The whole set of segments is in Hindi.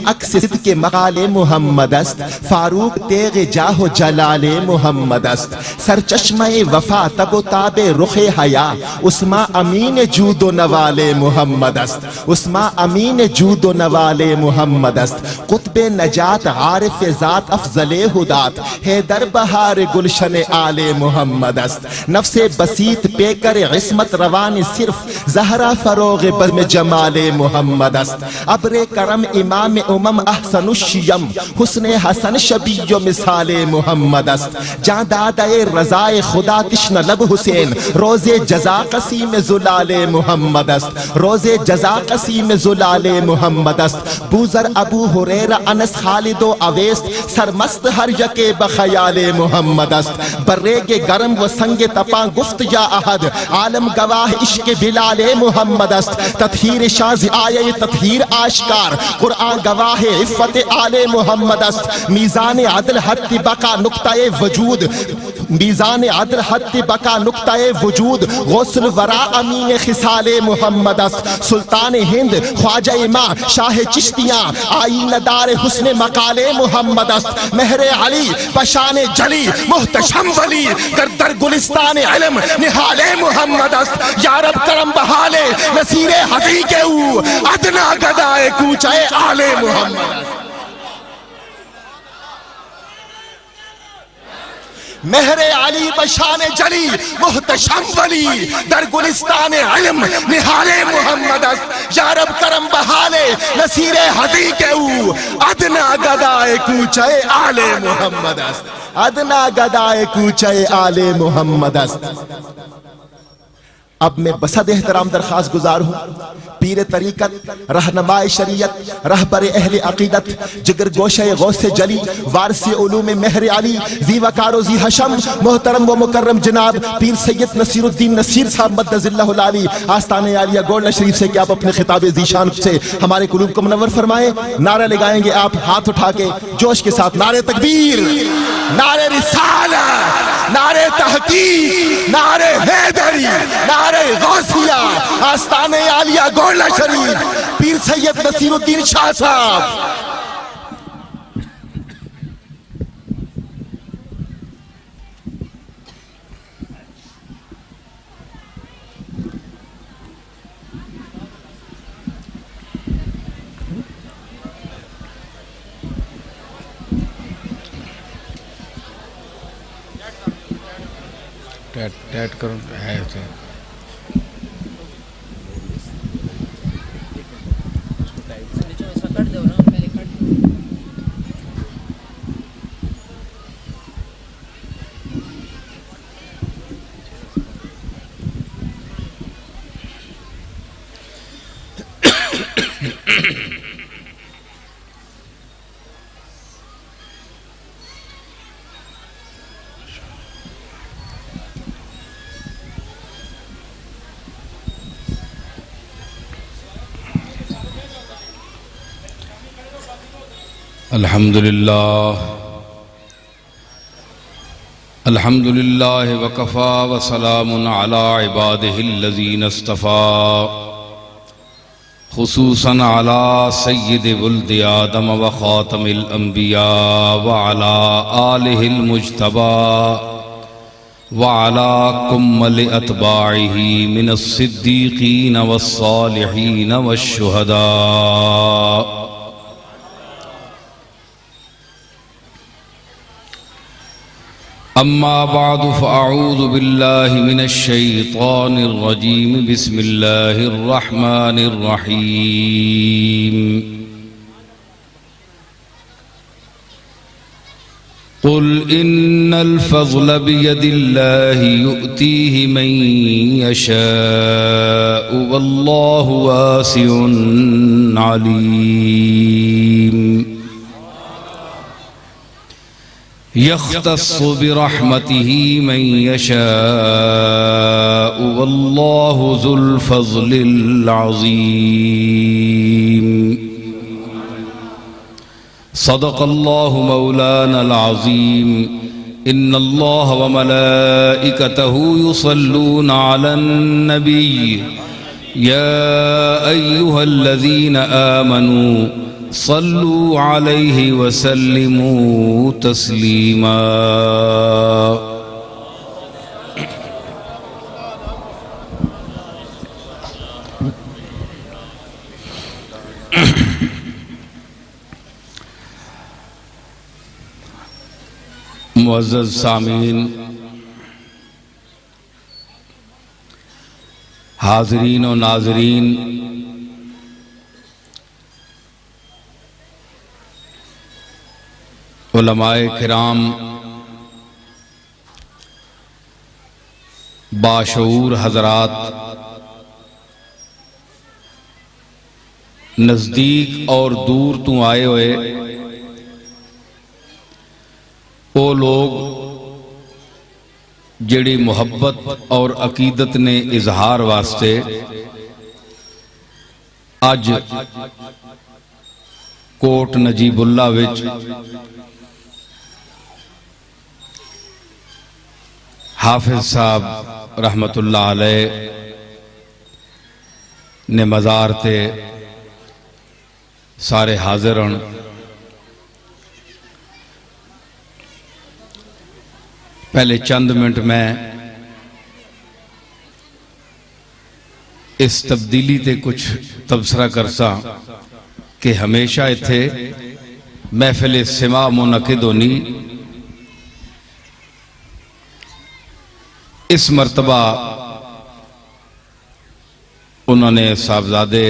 अक्स के मकाले मोहम्मद अस्त, फारूक तेग जाहो जलाले मोहम्मद अस्त। सरचश्मे वफा तबो ताबे रुखे हया, उस्मा अमीन जूदो नवाले मोहम्मद अस्त, उस्मा अमीन जूदो नवाले मोहम्मद अस्त। कुतबे नजात आरिफ ज़ात अफजले हुदात, हैदर बहार गुलशन आले मोहम्मद अस्त। नफ्से बसीत पेकर इस्मत रवान सिर्फ, जहरा फरोग बज़्म जमाले मोहम्मद अस्त। अब्रे करम इमाम उमम अहसनुश्शियम, हुस्ने हसन शबीयो मिसाले मोहम्मद अस्त। जां दादाए रज़ाए खुदा तिश्न लब हुसैन, रोज़े जज़ा क़सीम ज़ुलाले मोहम्मद अस्त, रोज़े जज़ा क़सीम ज़ुलाले मोहम्मद अस्त। बूज़र अबू हुरैरा अनस खालिदो अवैस, सरमस्त हर यके बख़याले मोहम्मद अस्त। बर्रेगे गरम व संगे तपा गुफ्त या अहद, आलम गवाह इश्क़ बिलाले मोहम्मद अस्त। तत्हीर शाज़ आये तत्हीर आश्कार, कुरान गवाह इफ़्फ़त आले मोहम्मद अस्त। मीज़ान अदल हत्ती बका नुक्ताए वजूद, मीज़ान अदल हत्ती बका नुक्ताए वजूद, गौसुल वरा अमीन खिसाले मोहम्मद अस्त। सुल्तान हिंद ख्वाजा इमा शाह चिश्तियाँ, आईनदार हुस्न मकाले मोहम्मद अस्त। मेहरे अली पशाने जली मुहतशम वली, दर गुलिस्तान इल्म निहाले मोहम्मद अस्त। यारब करम बहाले नसीरे हदी के ऊ, अदना गदाए कूचाए आले मोहम्मद अस्त। मेहरे अली बशाने जली मुहतशम वली, दर गुलिस्तान इल्म निहाले मोहम्मद अस्त। यारब करम बहाले नसीरे हदी के ऊ, अदना गदाए कूचाए आले मोहम्मद अस्त, अदना गदाए कूचाए आले मोहम्मद अस्त। अब मैं बसद एहतराम दरखास्त गुजार हूँ पीर तरीकत, रहनुमाए शरीयत, रहबर अहले अकीदत, जिगर गोशे गौसे जली, वारसी उलूम मेहर अली, जी वकारो जी हशम, मोहतरम व मुकर्रम जनाब पीर सैयद नसीरुद्दीन नसीर साहब मद्दज़िल्लहुल आली, आस्ताने आलिया गोल्डन शरीफ से कि आप अपने खिताब ज़ीशान से हमारे कुलूब को मुनव्वर फरमाएं। नारा लगाएंगे आप हाथ उठा के जोश के साथ, नारे तकबीर, नारे रिसालत, नारे तहकीक, नारे हैदरी, नारे गौसिया, आस्ताने आलिया गोल्डन शरीफ, पीर सैयद नसीरुद्दीन शाह साहब। टैट करो है तो अल्हम्दुलिल्लाह, अल्हम्दुलिल्लाह वकफ़ा व सलामुन अला इबादिहिल्लज़ीना इस्तफ़ा, खुसूसन अला सय्यिदि वुल्दि आदम व ख़ातमिल अंबिया व अला आलिहिल मुज्तबा व अला कुम्मल अतबाइही मिनस सिद्दीक़ीन वस्सालिहीन वश्शुहदा। अम्मा बादु फ़अऊज़ु बिल्लाहि मिनश शैतानिर रजीम, बिस्मिल्लाहिर रहमानिर रहीम। कुल इन्नल फ़ज़्ल बियदिल्लाहि युअतीहि मन यशाअु वल्लाहु वासिउन अलीम। यख्तस्सु बिरहमतिही मन यशाअु वल्लाहु ज़ुल फ़ज़्लिल अज़ीम। सदक़ल्लाहु मौलानल अज़ीम। इन्नल्लाह व मलाइकतहु युसल्लूना अलन नबी, या अय्युहल्लज़ीना आमनू सल्लु अलैहि वसल्लिमू तस्लीमा। मुअज़्ज़ज़ सामीन, हाज़रीन और नाज़रीन, उलमाए किराम, बाशऊर हज़रात, नज़दीक और दूर तो आए हुए वो लोग जिहड़ी मुहब्बत और अकीदत ने इजहार वास्ते अज कोट नजीबुल्ला विच हाफिज साहब रहमतुल्लाह अलैह ने मज़ार ते सारे हाजिर हन। पहले चंद मिनट मैं इस तब्दीली ते कुछ तबसरा करसा कि हमेशा इत्थे महफिल सिमा मुनक़िद होनी, इस मरतबा उन्होंने साहबजादा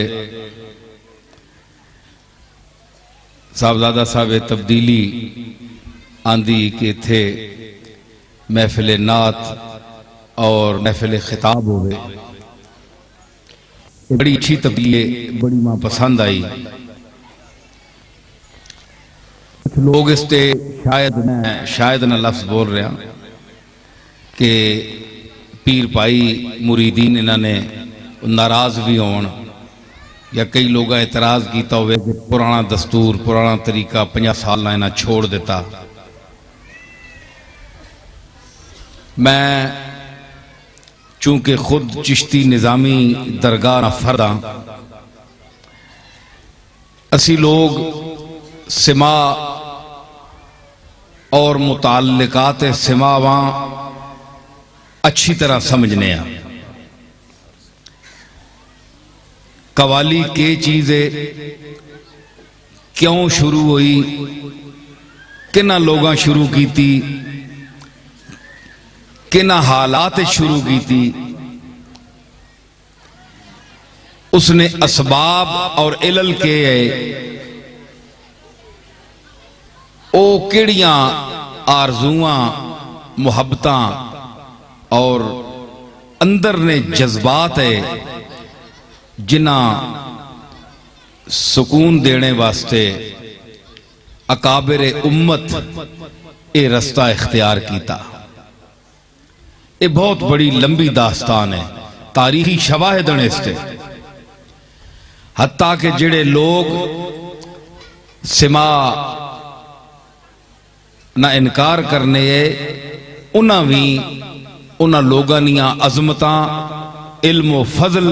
साहब तब्दीली आंदी कि इत्थे महफिल नात और महफिल खिताब हो गए। बड़ी अच्छी तब्दीली, बड़ी मां पसंद आई। लोग इस ते शायद ना लफ्ज बोल रहा कि पीर भाई मुरीदीन इन्होंने नाराज भी होन, या कई लोग एतराज किया हो कि पुराना दस्तूर पुराना तरीका 50 साल इन्हें छोड़ दिता। मैं चूंकि खुद चिश्ती निज़ामी दरगाह ना फरदा, असी लोग सिमा और मुताल्लिकात सिमावां अच्छी तरह समझने हैं। कवाली के चीज़ है, क्यों शुरू हुई, किन्ना लोगां शुरू की थी, किन्ना हालात शुरू की थी, उसने असबाब और इलल के ओ किड़ियां आरजुआं मुहब्बतां और अंदर ने जज्बात है जिन्हां सुकून देने वास्ते अकाबिर उम्मत ये रस्ता इख्तियार किया। ये बहुत बड़ी लंबी दास्तान है, तारीखी शवाहिद ने इससे, हत्ता के जिहड़े लोग सिमा ना इनकार करने उन्हां भी उन्हां लोगां दियां अजमतां, इल्म फजल,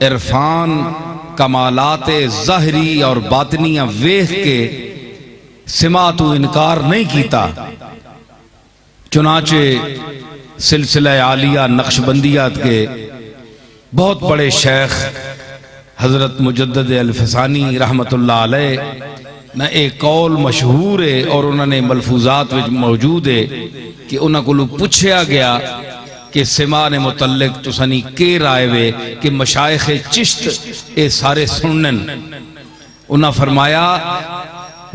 इरफान, कमालात ज़ाहिरी और बातनियां वेख के सिमा तो इनकार नहीं किया। चुनाचे सिलसिला आलिया नक्शबंदियात के बहुत बड़े शेख हजरत मुजद्दद अल-फसानी रहमतुल्लाह अलैह ना एक कौल मशहूर है और उन्होंने मलफूजात में मौजूद है कि उन्होंने को पूछा गया कि सिमा ने मुतल्लिक तुसानी के राय वे कि मशाइख चिश्त ये सारे सुनन। उन्हें फरमाया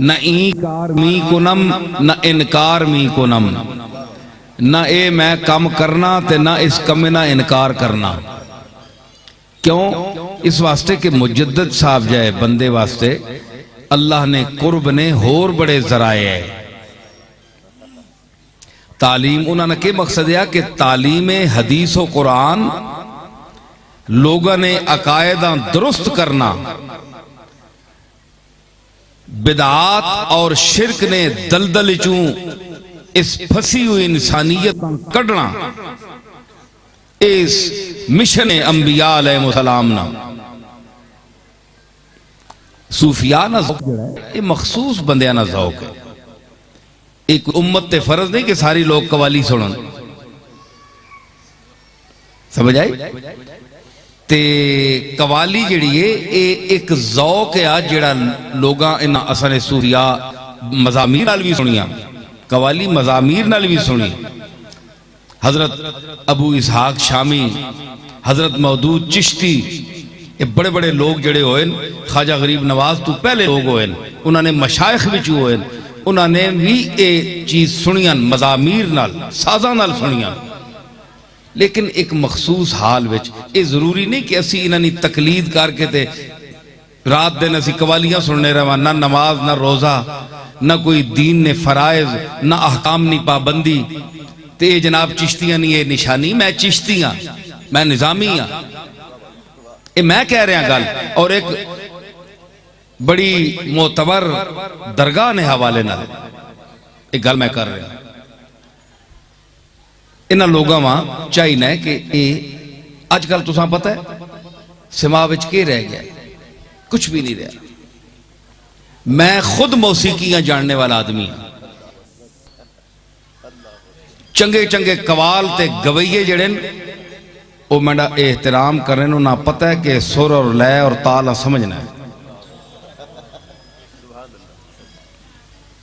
न इनकार मी कुनम न इनकार मी कुनम, ना ए मैं कम करना ते ना इस कमे ना इनकार करना। क्यों? इस वास्ते कि मुजद्दद साहब जाए बंदे वास्ते अल्लाह ने कुर्ब ने होर बड़े जराए है। तालीम उन्होंने के मकसद है कि तालीम हदीस व कुरान लोगों ने अकायदा दुरुस्त करना, बिदात और शिरक ने दलदल चू इस फंसी हुई इंसानियत कढ़ना, इस मिशन अंबिया अलैहिस्सलाम ना सूफिया ना ये मखसूस बंदियां ना ज़ौक है। एक उम्मत ते फर्ज नहीं कि सारी लोग कवाली सुनन, समझ आई? ते कवाली जिहड़ी है ये एक ज़ौक है जिहड़ा लोगां इन्हां असां ने सूफिया मज़ामीर नाल भी सुनिया, कवाली मज़ामीर नाल भी सुनी। हजरत अबू इसहाक शामी, हजरत मौदूद चिश्ती, ये बड़े बड़े लोग जड़े होए, ख्वाजा गरीब नवाज तो पहले लोग होए, उन्होंने मशाइख विच होए, उन्होंने भी ये चीज सुनियां मज़ामीर नाल साज़ां नाल सुनियां। लेकिन एक मखसूस हाल विच ये जरूरी नहीं कि असी इन्हां दी तकलीद करके ते रात दिन असी कवालियां सुनने रहां, ना नमाज ना रोज़ा ना कोई दीन ने फराइज ना अहकाम नी पाबंदी। ते जनाब चिश्तियां नहीं ये निशानी, मैं चिश्ती हाँ, मैं निजामी हाँ, ये मैं कह रहा गल। और एक बड़ी मोतबर दरगाह ने हवाले नाल एक गल मैं कर रहा। इन्हां लोगों में चाहिए कि ये अजकल तुसां पता है समाज विच के रह गया, कुछ भी नहीं रहा। मैं खुद मौसीकियां जानने वाला आदमी हाँ। चंगे चंगे कवाल ते गवैये जड़े वो मेरा एहतराम करें, ना पता है कि सुर और लय और ताल समझना है।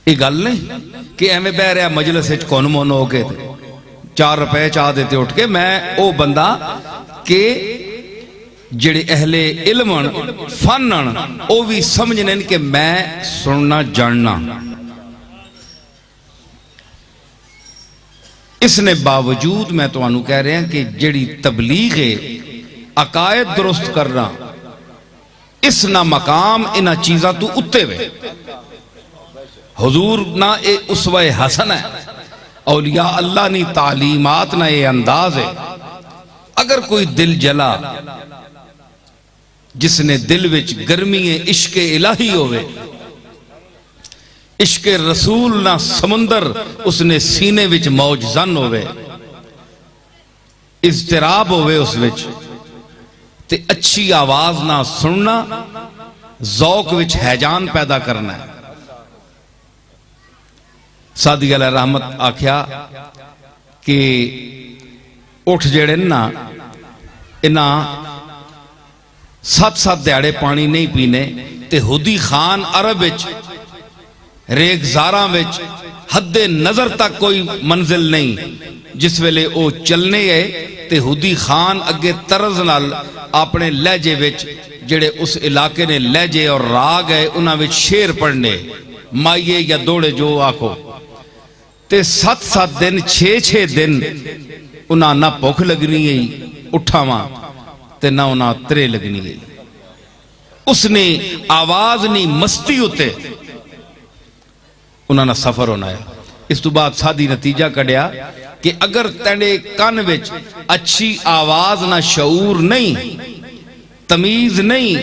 ये गल नहीं कि एवं बह रहा मजलिस कौन मोन हो के 4 रुपए चाह देते उठ के। मैं वो बंदा के जेड़े अहले इल्म फन वो भी समझने कि मैं सुनना जानना। इसने बावजूद मैं तुहानू कह रहा कि जेड़ी तबलीग है अकायद दुरुस्त करना, इस ना मकाम इन्हां चीज़ां तू उत्ते वे। हुजूर ना ये उसवे हसन है, औलिया अल्लाह नी तालीमात ना ये अंदाज है। अगर कोई दिल जला जिसने दिल विच गर्मी इश्क इलाही होवे, इश्क रसूल ना समुंदर उसने सीने विच मौजजन होवे, इज़्तिराब होवे उस विच, ते अच्छी आवाज ना सुनना ज़ौक विच हैजान पैदा करना है। सादी अलैहि रहमत आख्या कि उठ जेड़े ना इन्हां 7-7 दिहाड़े पानी नहीं पीने, ते हुदी खान अरब विच रेगजारा विच हद्दे नजर तक कोई मंजिल नहीं। जिस वेले वो चलने है ते हुदी खान अगे तरज नाल अपने लहजे विच जेड़े उस इलाके ने लहजे और राग है उन्हां विच शेर पढ़ने, माइये या दौड़े जो आखो। ते 7-7 दिन 6-6 दिन उन्हां ना भुख लगनी गई उठावा ते ना उन्हां त्रे लगनी गई। उसने आवाज नहीं मस्ती उते उन्होंने सफर होना है। इस तो बाद सादी नतीजा कढ़िया कि अगर तेरे कान विच अच्छी आवाज ना शऊर नहीं, तमीज नहीं,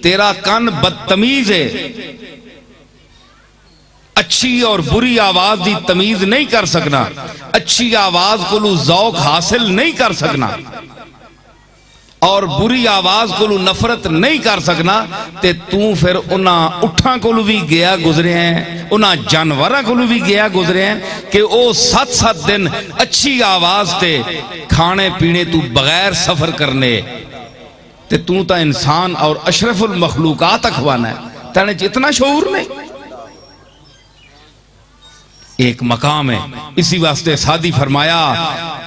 तेरा कान बदतमीज है, अच्छी और बुरी आवाज की तमीज नहीं कर सकना, अच्छी आवाज को ज़ौक हासिल नहीं कर सकना और बुरी आवाज को नफरत नहीं कर सकना, ते तू फिर उन्हां उठां को भी गया गुजरे हैं, उन्हां जानवरां को भी गया गुजरे हैं कि वो 7-7 दिन अच्छी आवाज ते खाने पीने तू बगैर सफर करने, ते तू तो इंसान और अशरफुल मखलूकात अखवाना है। तेने जितना शऊर नहीं, एक मकाम है। इसी वास्ते सादी फरमाया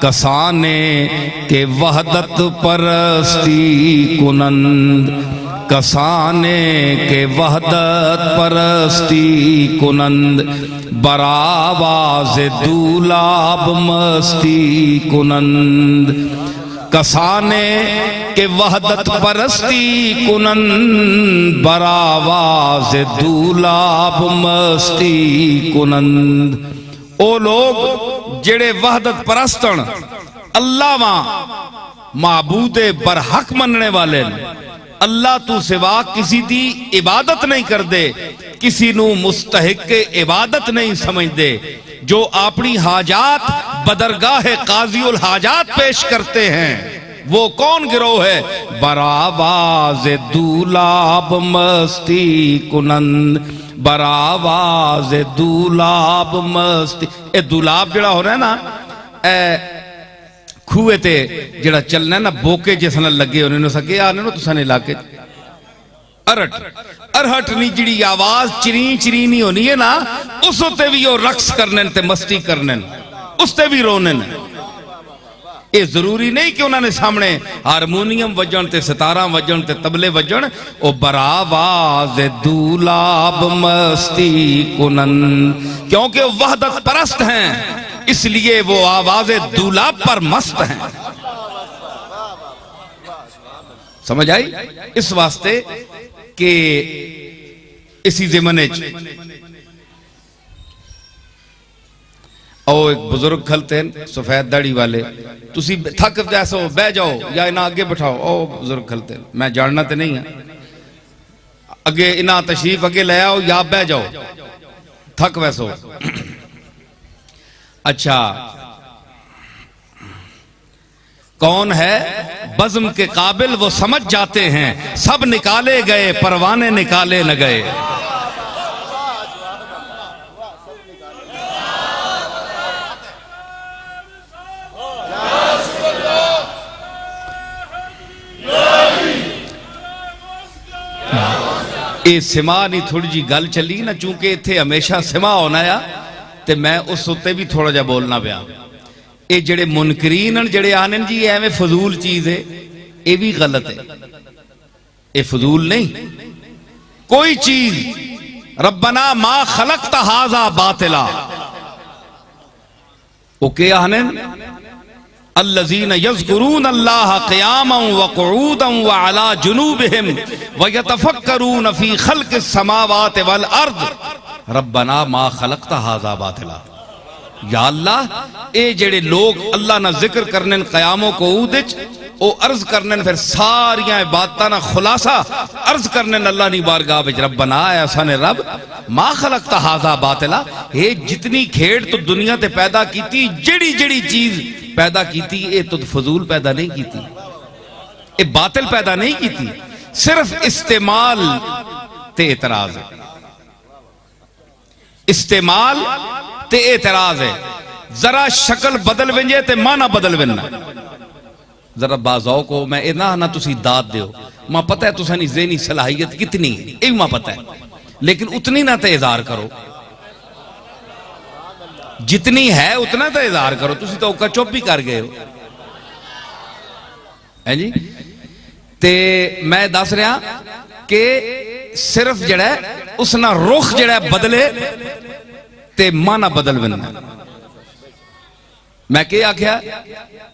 कसाने के वहदत परस्ती कुनंद, कसाने के वहदत परस्ती कुनंद, बरावाज दूलाब मस्ती कुनंद। कसाने के वहदत परस्ती कुनंद, बरावाज दूलाब मस्ती कुनंद। ओ लोग जेड़े वहदत परस्तन अल्लाह वा माबूदे बरहक मनने वाले, अल्लाह तू सिवा किसी दी इबादत नहीं करते, किसी नू मुस्तहिक इबादत नहीं समझते, जो अपनी हाजात बदरगाह काज़ीउल हाजात पेश करते हैं वो कौन गिरोह है? बरावाज दूलाब मस्ती कुनंद, बरावाज दूलाब मस्ती। ए दूलाब जड़ा हो रहा है ना, खूहे ते जड़ा चलना है ना, बोके जिस नाल लगे होने सके आने तुसा ने इलाके अरट अरहट नहीं, जिड़ी आवाज चिरी चिरी नहीं होनी है ना, उस उत्ते भी वो रक्स करने ते मस्ती करने, उसते भी रोने। ये जरूरी नहीं कि उन्होंने सामने हारमोनीयम वजन ते सितारा वजन ते तबले वजन। ओ बरावाज दूलाब मस्ती कुनन, क्योंकि वो वहदत परस्त हैं, इसलिए वो आवाज दूलाब पर मस्त हैं। समझ आई? इस वास्ते कि इसी जमाने ओ एक बुजुर्ग खलते हैं सफेद दाढ़ी वाले, तुसी थक जैसो बह जाओ या इन्हें आगे बिठाओ। ओ बुजुर्ग खलते हैं, मैं जानना तो नहीं है, अगे इन्हें तशरीफ अगे ले आओ या बह जाओ, थक वैसो। अच्छा, कौन है बज़्म के काबिल? वो समझ जाते हैं, सब निकाले गए परवाने निकाले न गए। ये सिमा नहीं थोड़ी जी गल चली ना, चूंकि इत्थे हमेशा सिमा होना आ, ते मैं उस उत्ते भी थोड़ा जा बोलना पिया। ये जड़े मुनकरीन जड़े आने जी एवं फजूल चीज है, ये भी गलत है, ये फजूल नहीं। कोई चीज रब्बना मा खलकता हाजा बातिला, वो क्या आने? अल्लज़ीन यज़कुरून अल्लाह क़ियामन व क़ुऊदन व अला जुनूबिहिम व यतफ़क्करून फ़ी ख़ल्क़िस समावाति वल अर्द रब्बना मा खलकता हाज़ा बातिला। या अल्लाह, ए जेड़े लोग अल्लाह ना जिक्र करने क़यामो क़ुऊद ओ अर्ज करने फिर सारियां इबादतां ना खुलासा अर्ज करने अल्लाह नी बारगाह विच, रब्बना ऐसा ने रब मा खलकता हाज़ा बातिला, हे जितनी खेड़ तो दुनिया ते पैदा कीती, जेड़ी जेड़ी चीज पैदा कीती, ये तो फजूल पैदा नहीं कीती, ये बातिल पैदा नहीं कीती, सिर्फ इस्तेमाल ते एतराज है, इस्तेमाल ते एतराज है। जरा शक्ल बदल वेंजे ते माना बदल वेना। जरा बाजाओ को मैं इना ना तुसी दाद दो, मां पता है तुसानी ज़हनी सलाहियत कितनी है, ये मां पता है, लेकिन उतनी ना तो इज़हार करो, जितनी है उतना तो इज़हार करो। तुसी तो औका चुप भी कर गए हो है जी। ते मैं दस रहा कि सिर्फ जड़ा उसना रुख जड़ा बदले ते माना बदल बनना। मैं क्या आख्या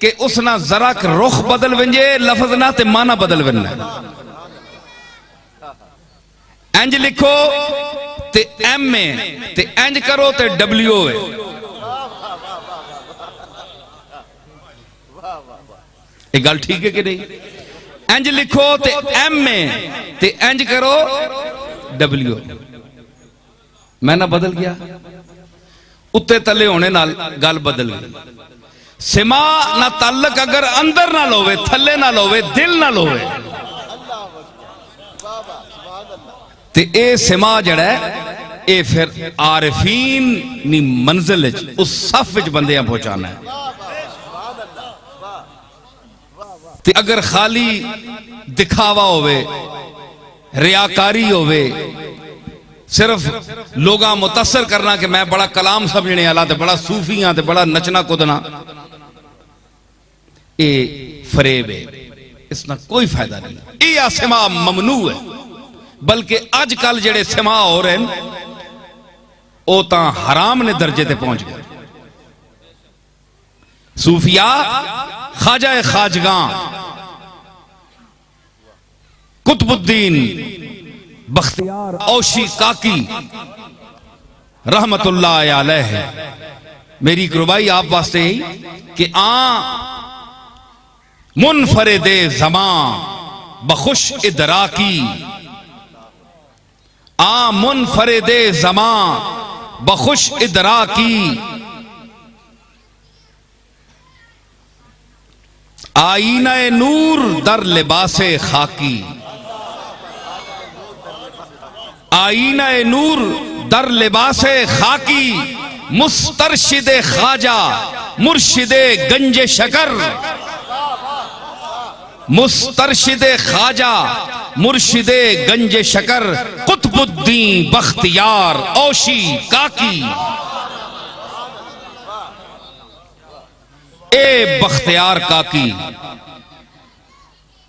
कि उसना जरा रुख बदल वंजे, लफज ना ते माना बदल बनना। इंज लिखो ते एम ए, ते इंज करो ते डब्ल्यू ए। ये गल ठीक है कि नहीं? इंज लिखो ते एम ए, ते इंज करो डब्ल्यू। मैं ना बदल गया, उत्ते तले होने नाल गल बदल गई। सिमा ना ताल्लक अगर अंदर ना लोवे, थले ना लोवे, दिल ना लोवे, ते ए सिमा जड़ा ए फिर आरिफीन नी मंजिल उस सफ विच बंदियां पहुंचाना है। ते अगर खाली दिखावा होवे, रियाकारी होवे, सिर्फ लोगा मुतासर करना कि मैं बड़ा कलाम समझने वाला, ते बड़ा सूफी हाँ, ते बड़ा नचना कुदना, ये फरेब है, इसना कोई फायदा नहीं। ये सिमा ममनू है, बल्कि अजकल जेड़े सिमा हो रहे हैं वो तो हराम ने दर्जे ते पहुंच गए। सूफिया ख्वाजा खाजगा कुतुबुद्दीन बख्तियार औशी काकी रहमतुल्लाह अलैह, मेरी कुर्बाई आप वास्ते ही कि मुनफरिदे ज़मां बखुश इदराकी, मुनफरिदे ज़मां बखुश इदराकी। आईना नूर दर लिबासे खाकी, आईना नूर दर लिबासे खाकी, मुस्तरशिदे ख्वाजा मुर्शिदे गंजे शकर, मुस्तरशिदे ख्वाजा मुर्शिदे गंजे शकर, कुतुबुद्दीन बख्तियार औशी काकी। ए बख्तियार काकी,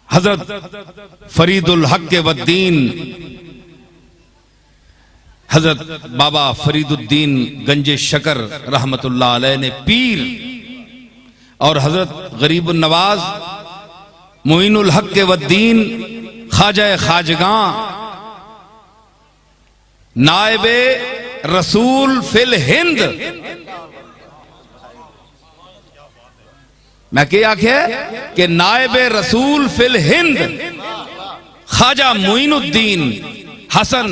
हजरत फरीदुल हक वद्दीन, हजरत बाबा फरीदुद्दीन गंजे शकर रहमतुल्लाह अलैह ने पीर और हजरत गरीबुन नवाज मोइनुल हक वद्दीन ख्वाजा खाजगां नायबे रसूल फिल हिंद, मैं क्या आख्या कि नायबे रसूल फिल हिंद ख्वाजा मोइनुद्दीन हसन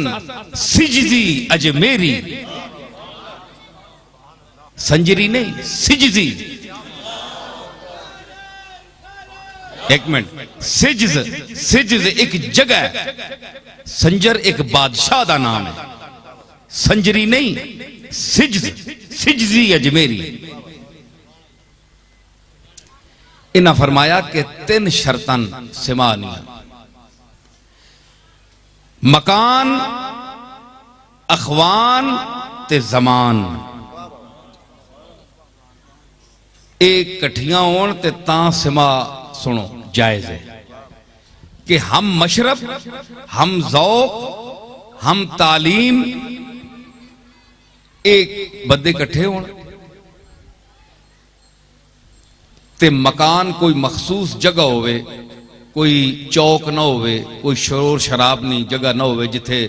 सिजजी अजमेरी, संजरी नहीं सिजजी, एक मिनट, सिजज एक जगह, संजर एक बादशाह का नाम है, संजरी नहीं सिजजी अजमेरी। इन्हें फरमाया कि 3 शर्तन सिमानिया, मकान, अखवान ते जमान, एक कठिया होन ते तां सिमा सुनो जायज है कि हम मशरब, हम ज़ौक, हम तालीम एक बंदे इकट्ठे होन ते मकान कोई मखसूस जगह होवे, कोई चौक ना होवे, कोई शोर शराब नहीं जगह ना होवे जिथे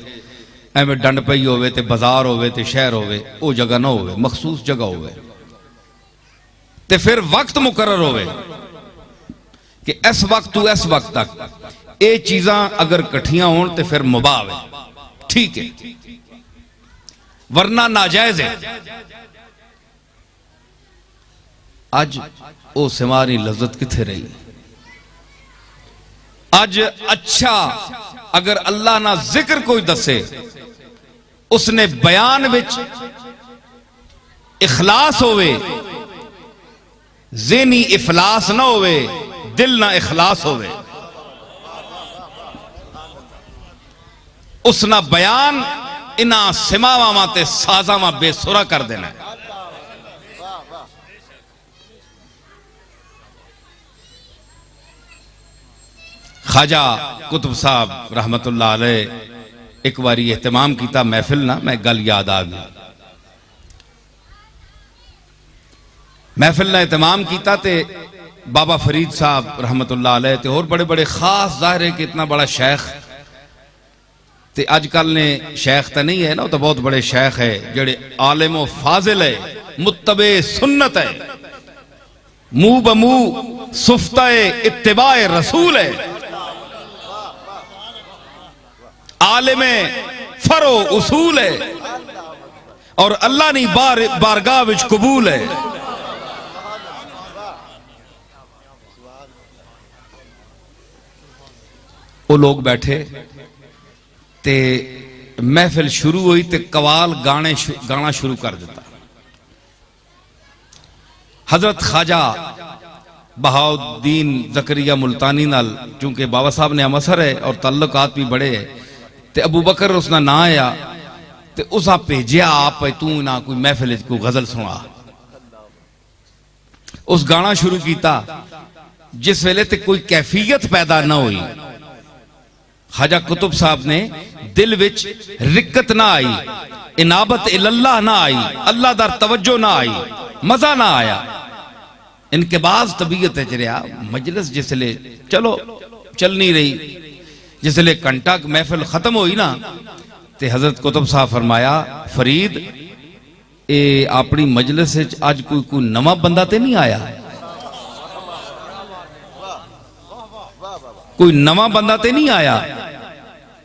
एवं डंड पई होवे ते बाजार होवे ते शहर होवे, वो जगह ना होवे, मखसूस जगह होवे ते फिर वक्त मुकर्रर होवे कि इस वक्त तो इस वक्त तक ये चीज़ां अगर कट्ठियां होन तो फिर मुबाह है, ठीक है, वरना नाजायज है। अज वो सिमारी लज्जत किथे रही? अज अच्छा अगर अल्लाह ना जिक्र कोई दसे, उसने बयान विच इखलास होवे, ज़हनी इफलास ना होवे, दिल ना इखलास होवे, उसना बयान इना सिमावां ते साजावां बेसुरा कर देना। ख्वाजा कुतुब साहब रहमतुल्लाह अलैह एक बारी एहतमाम किया महफिल ना, मैं गल याद आ गई, महफिल ना एहतमाम किया ते बाबा फरीद साहब रहमतुल्लाह अलैह ते और बड़े बड़े खास, जाहिर है कि इतना बड़ा शेख ते अजकल ने शेख तो नहीं है ना, तो बहुत बड़े शेख है जड़े आलिम व फाजिल है, मुत्तबे सुन्नत है, मुंह बमुंह सुफ्ताए इत्तिबाए रसूल है, आलिम फरो उसूल है और अल्लाह नी बारगाह विच कबूल है। वो लोग बैठे ते महफिल शुरू हुई ते कवाल गाना शुरू कर दिता। हजरत ख्वाजा बहाउद्दीन जकरिया मुल्तानी नाल चूंकि बाबा साहब ने अमसर है और तल्लुकात भी बड़े है, ते अबू बकर उसका ना आया ते उसा भेजिया आप तू ना कोई महफिल कोई गजल सुना। उस गाना शुरू किया जिस वेले ते कोई कैफियत पैदा ना हुई, ख्वाजा कुतुब साहब ने दिल विच रिक्कत ना आई, इनाबत इल्लल्लाह ना आई, अल्लाह दर तवज्जो ना आई, मजा ना आया, इनके बाज तबीयत रहा। मजलिस जिसले चलो चल नहीं रही, जिसले घंटा महफिल खत्म हुई ना ते हजरत कुतुब साहब फरमाया, फरीद ये अपनी मजलिस अज कोई नवा बंदा ते नहीं आया? कोई नवा बंदा ते नहीं आया?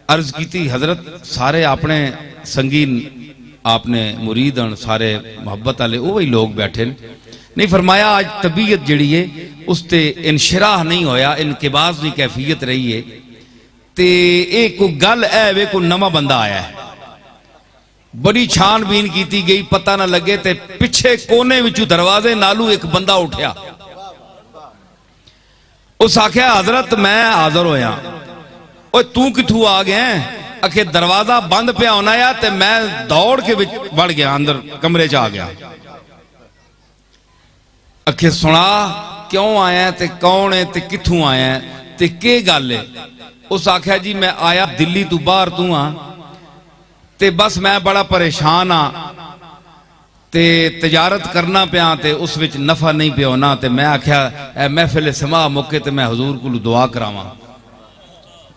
अर्ज की हजरत सारे अपने संगीन आपने मुरीद हन सारे मुहब्बत वाले वो ही लोग बैठे नहीं। फरमाया आज तबीयत जड़ी है उसते इनशराह नहीं होया, इनकिबाज की कैफियत रही है। ते एक कोई गल है वे कोई नवा बंदा आया है, बड़ी छानबीन की गई, पता ना लगे ते पिछे कोने विचों दरवाजे नालू एक बंदा उठा। उस आख्या हजरत मैं हाजिर होया। ओए तू किथू आ गया? आखे दरवाजा बंद पिया होना या ते मैं दौड़ के वड़ गया अंदर कमरे च आ गया। आखे सुना क्यों आया ते कौन है ते किथू आया ते के गल है? उस आख्या जी मैं आया दिल्ली तू बाहर तू हाँ ते बस मैं बड़ा परेशान हाँ ते तजारत करना पिया ते उस विच नफा नहीं पिया होना। ते मैं आख्या महफिल समा मौके ते मैं हजूर को दुआ करावां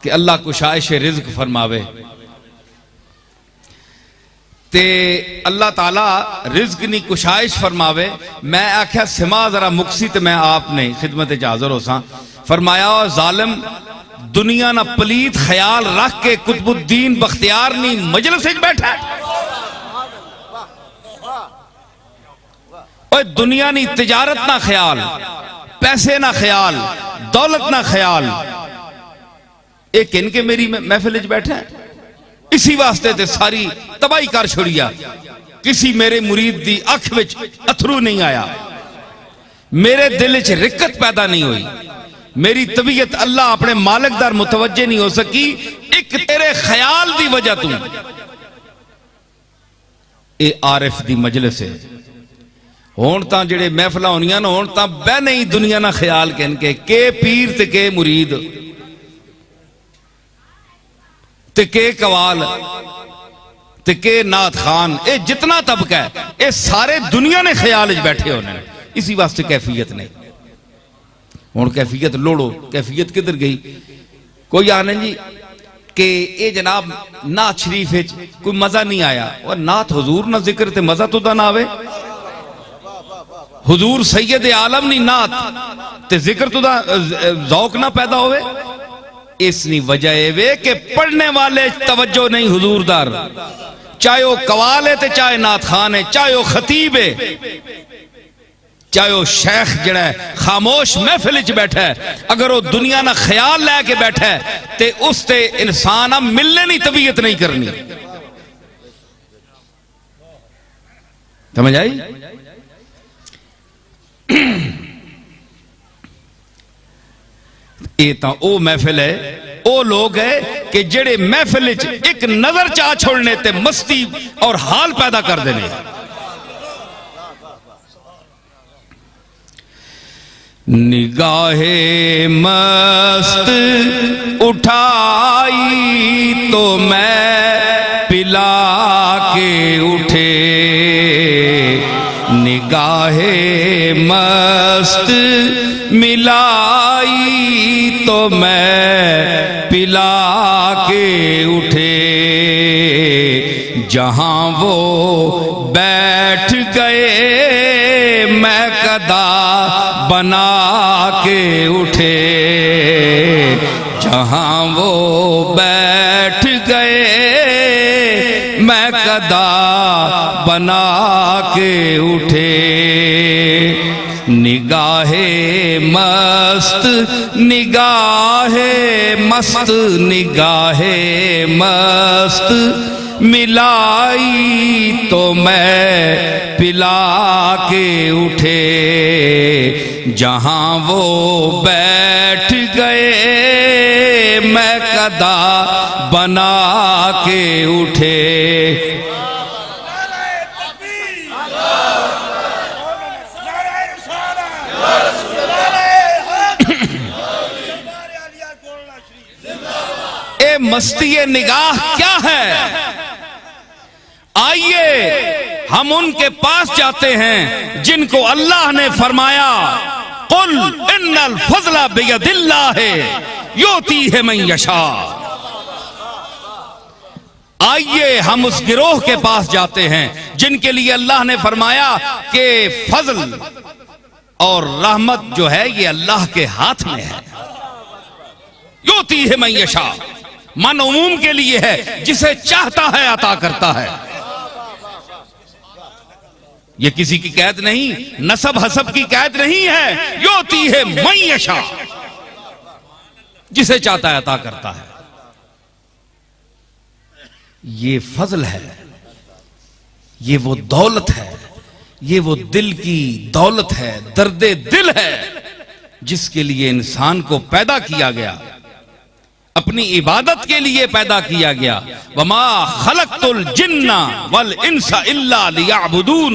कि अल्लाह कुशाइश रिज़्क फरमावे। ते अल्लाह ताला रिज़्क नी कुशाइश फरमावे। मैं आख्या सिमा जरा मुक्सी ते मैं आपने खिदमत हाजिर हो सा। फरमाया जालिम दुनिया ना पलीत ख्याल रख के कुतुबुद्दीन बख्तियार नी मजलिस में बैठा है। ओए दुनिया नी तिजारत ना ख्याल, पैसे ना ख्याल, दौलत ना ख्याल, एक इनके मेरी महफिल च बैठा है। इसी वास्ते ते सारी तबाही कर छोड़िया। किसी मेरे मुरीद दी अख विच अथरू नहीं आया, मेरे दिल च रिक्कत पैदा नहीं हुई, मेरी तबीयत अल्लाह अपने मालिक दर मुतवज्जे नहीं हो सकी, एक तेरे ख्याल दी वजह तू। ए आरिफ दी मजलिस है। हुण तां जेड़े महफिलां होनियां न हुण तां बह नहीं दुनिया ना ख्याल कहन के पीर ते के मुरीद ते के कवाल ते के नाथ खान, ए जितना तबका है ये सारे दुनिया ने ख्याल च बैठे होने। इसी वास्ते कैफियत नहीं। हुण कैफियत लोड़ो, कैफियत किधर गई? कोई आने जी कि ये जनाब नाथ शरीफ कोई मजा नहीं आया। और नाथ हुजूर ना जिक्र ते मजा तो ना आवे। हुजूर सैयद आलम नी नाथ ते जिक्र तो जौक ना पैदा होवे। इसनी वजह वे कि पढ़ने वाले तवज्जो नहीं हुजूर दार, चाहे वो कवाल है ते चाहे नाथ खान है, चाहे वो खतीब है, चाहे वो शेख जड़ा है खामोश महफिल च बैठा है, अगर वो दुनिया ना ख्याल लैके बैठा है ते उसते इंसान अब मिलने नहीं तबीयत नहीं करनी। समझ आई? ये तो ओ महफिल है, ओ लोग है कि जेड़े महफिल च एक नजर चा छोड़ने ते मस्ती और हाल पैदा कर देने। निगाहे मस्त उठाई तो मैं पिला के उठे, निगाहे मस्त मिलाई तो मैं पिला के उठे, जहां वो बैठ गए मैं कदा बना के उठे, जहां वो बैठ गए मैं कदा बना के उठे, निगाहे मस्त निगाहे मस्त निगाहे मस्त मिलाई तो मैं पिला के उठे, जहां वो बैठ गए मैं कदा बना के उठे। ए मस्ती निगाह क्या है? आइए हम उनके पास जाते हैं जिनको अल्लाह ने फरमाया कुल इन्नल फज़ला बियदिल्लाह युतीहि मन यशा। आइए हम उस गिरोह के पास जाते हैं जिनके लिए अल्लाह ने फरमाया कि फजल और रहमत जो है ये अल्लाह के हाथ में है। युतीहि मन यशा मन उमूम के लिए है, जिसे चाहता है अता करता है। ये किसी की कैद नहीं, नसब हसब की कैद नहीं है। योती है मैयशा, जिसे चाहता है अता करता है। ये फजल है, ये वो दौलत है, ये वो दिल की दौलत है, दर्दे दिल है, जिसके लिए इंसान को पैदा किया गया, अपनी इबादत के लिए पैदा किया गया। वमा खलक़तुल जिन्ना वल इंसा इल्ला लियअबुदून,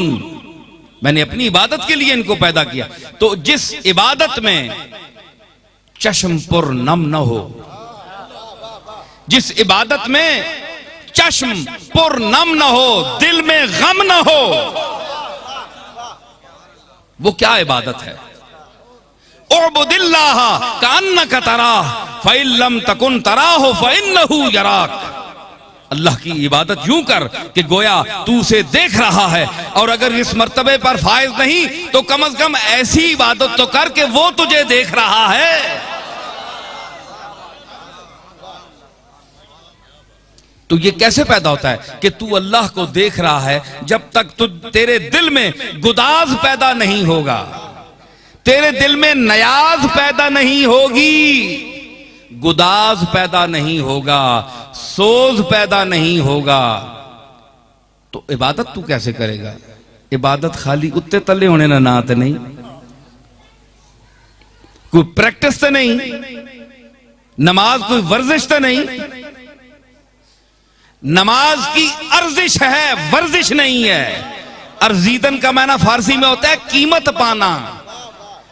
मैंने अपनी इबादत के लिए इनको पैदा किया। तो जिस इबादत में चश्म पुर नम न हो, जिस इबादत में चश्म पुर नम न हो, दिल में गम न हो, वो क्या इबादत है? उअबुदिल्लाह कान्नका तराह फ़इन लम तकुन तराहु फ़इन्नहु यराक। अल्लाह की इबादत यूं कर कि गोया तू उसे देख रहा है, और अगर इस मर्तबे पर फायज नहीं तो कम से कम ऐसी इबादत तो कर कि वो तुझे देख रहा है। तो ये कैसे पैदा होता है कि तू अल्लाह को देख रहा है? जब तक तू तेरे दिल में गुदाज पैदा नहीं होगा, तेरे दिल में नयाज पैदा नहीं होगी, गुदाज पैदा नहीं होगा, सोज पैदा नहीं होगा, तो इबादत तू कैसे करेगा? इबादत खाली उत्ते तले होने ना नात नहीं, कोई प्रैक्टिस तो नहीं, नमाज कोई वर्जिश तो नहीं। नमाज की अर्जिश है, वर्जिश नहीं है। अर्जीदन का माना फारसी में होता है कीमत पाना।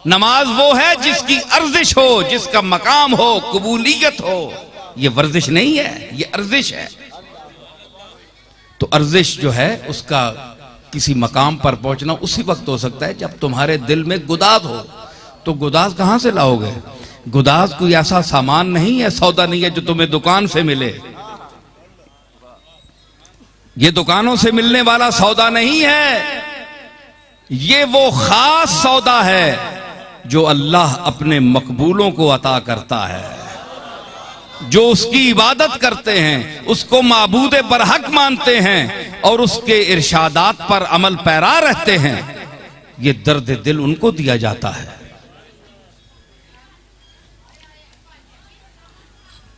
नमाज वो है जिसकी अर्जिश हो, जिसका मकाम हो, कबूलियत हो। ये वर्जिश नहीं है, ये अर्जिश है। तो अर्जिश जो है उसका किसी मकाम पर पहुंचना उसी वक्त हो सकता है जब तुम्हारे दिल में गुदाज हो। तो गुदाज कहां से लाओगे? गुदाज कोई ऐसा सामान नहीं है, सौदा नहीं है जो तुम्हें दुकान से मिले। ये दुकानों से मिलने वाला सौदा नहीं है, ये वो खास सौदा है जो अल्लाह अपने मकबूलों को अता करता है। जो उसकी इबादत करते हैं, उसको माबूद बरहक मानते हैं और उसके इरशादात पर अमल पैरा रहते हैं, ये दर्द दिल उनको दिया जाता है।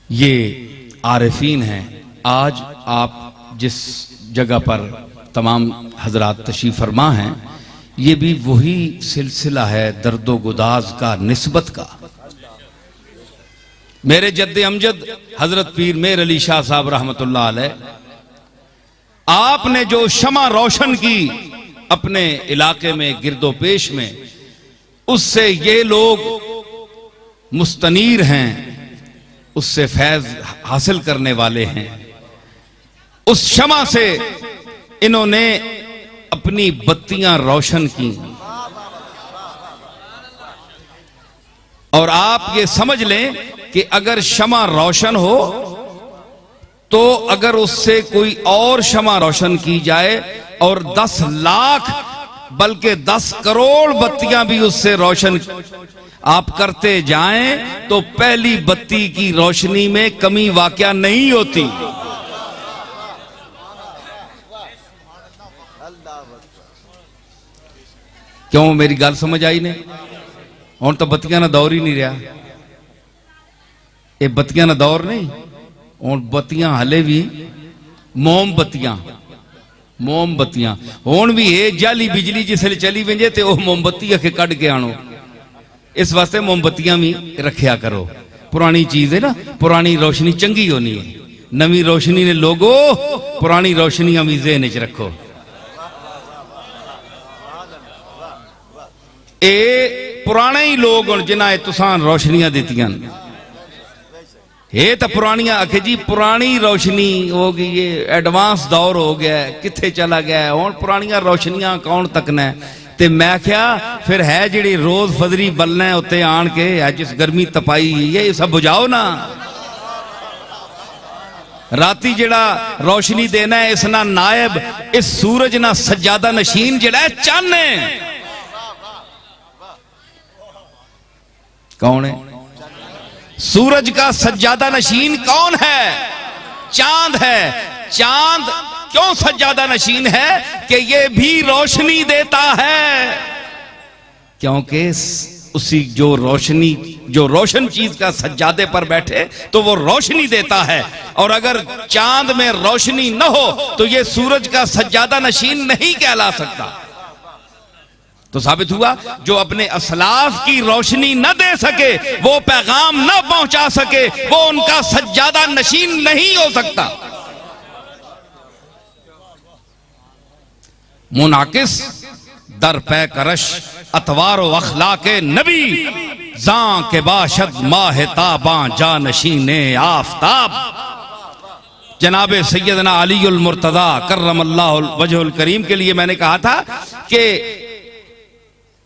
ये आरिफीन हैं। आज आप जिस जगह पर तमाम हजरात तशरीफ फरमा हैं, ये भी वही सिलसिला है दर्दो गुदाज का, निस्बत का। मेरे जद्दे अमजद हजरत पीर मेर अली शाह साहब रहमतुल्लाह अलैह, आपने जो शमा रोशन की अपने इलाके में गिरदो पेश में, उससे ये लोग मुस्तनीर हैं, उससे फैज हासिल करने वाले हैं। उस शमा से इन्होंने अपनी बत्तियां रोशन की। और आप ये समझ लें कि अगर शमा रोशन हो तो अगर उससे कोई और शमा रोशन की जाए और 10 लाख बल्कि 10 करोड़ बत्तियां भी उससे रोशन आप करते जाएं तो पहली बत्ती की रोशनी में कमी वाकया नहीं होती। क्यों? मेरी गल समझ आई ने? हुण तो बत्तियां ना दौर ही नहीं रहा। ये बत्तियां ना दौर नहीं, हुण बत्तियां हले भी मोमबत्तियां हुण भी ये जाली बिजली जिसले चली वेंजे ते वो मोमबत्ती अखे कढ़ के आनो। इस वास्ते मोमबत्तियां भी रखिया करो। पुरानी चीज है ना, पुरानी रोशनी चंगी होनी है। नवी रोशनी ने लोगो पुरानी रोशनियां भी ज़हन च रखो। ए पुराने ही लोग हुण जिन्हां तुसां रोशनियां दित्तियां, ये तो पुरानियां आखे जी पुरानी रोशनी हो गई, ये एडवांस दौर हो गया, किथे चला गया हुण पुरानियां रोशनियां कौन तकना है? ते मैं क्या फिर है जिहड़ी रोज फजरी बलना है उत्ते आन के जिस गर्मी तपाई ये सब बुझाओ ना। राती जिहड़ा रोशनी देना है इस ना नायब इस सूरज ना सज्जादा नशीन जिहड़ा है चन्न है। कौन है? सूरज का सज्जादा नशीन कौन है? चांद है। चांद क्यों सज्जादा नशीन है कि ये भी रोशनी देता है, क्योंकि उसी जो रोशन चीज का सज्जादे पर बैठे तो वो रोशनी देता है। और अगर चांद में रोशनी न हो तो ये सूरज का सज्जादा नशीन नहीं कहला सकता। तो साबित हुआ जो अपने असलाफ की रोशनी न दे सके, वो पैगाम न पहुंचा सके, वो उनका सज्जादा नशीन नहीं हो सकता। मुनाकिस दर पे करश अतवार अखलाके नबी, जां के बाशद माह ताबा जानशीने आफताब। जनाबे सैयदना अलीउल मुर्तदा कर्रमल्लाहु वजहुल करीम के लिए मैंने कहा था कि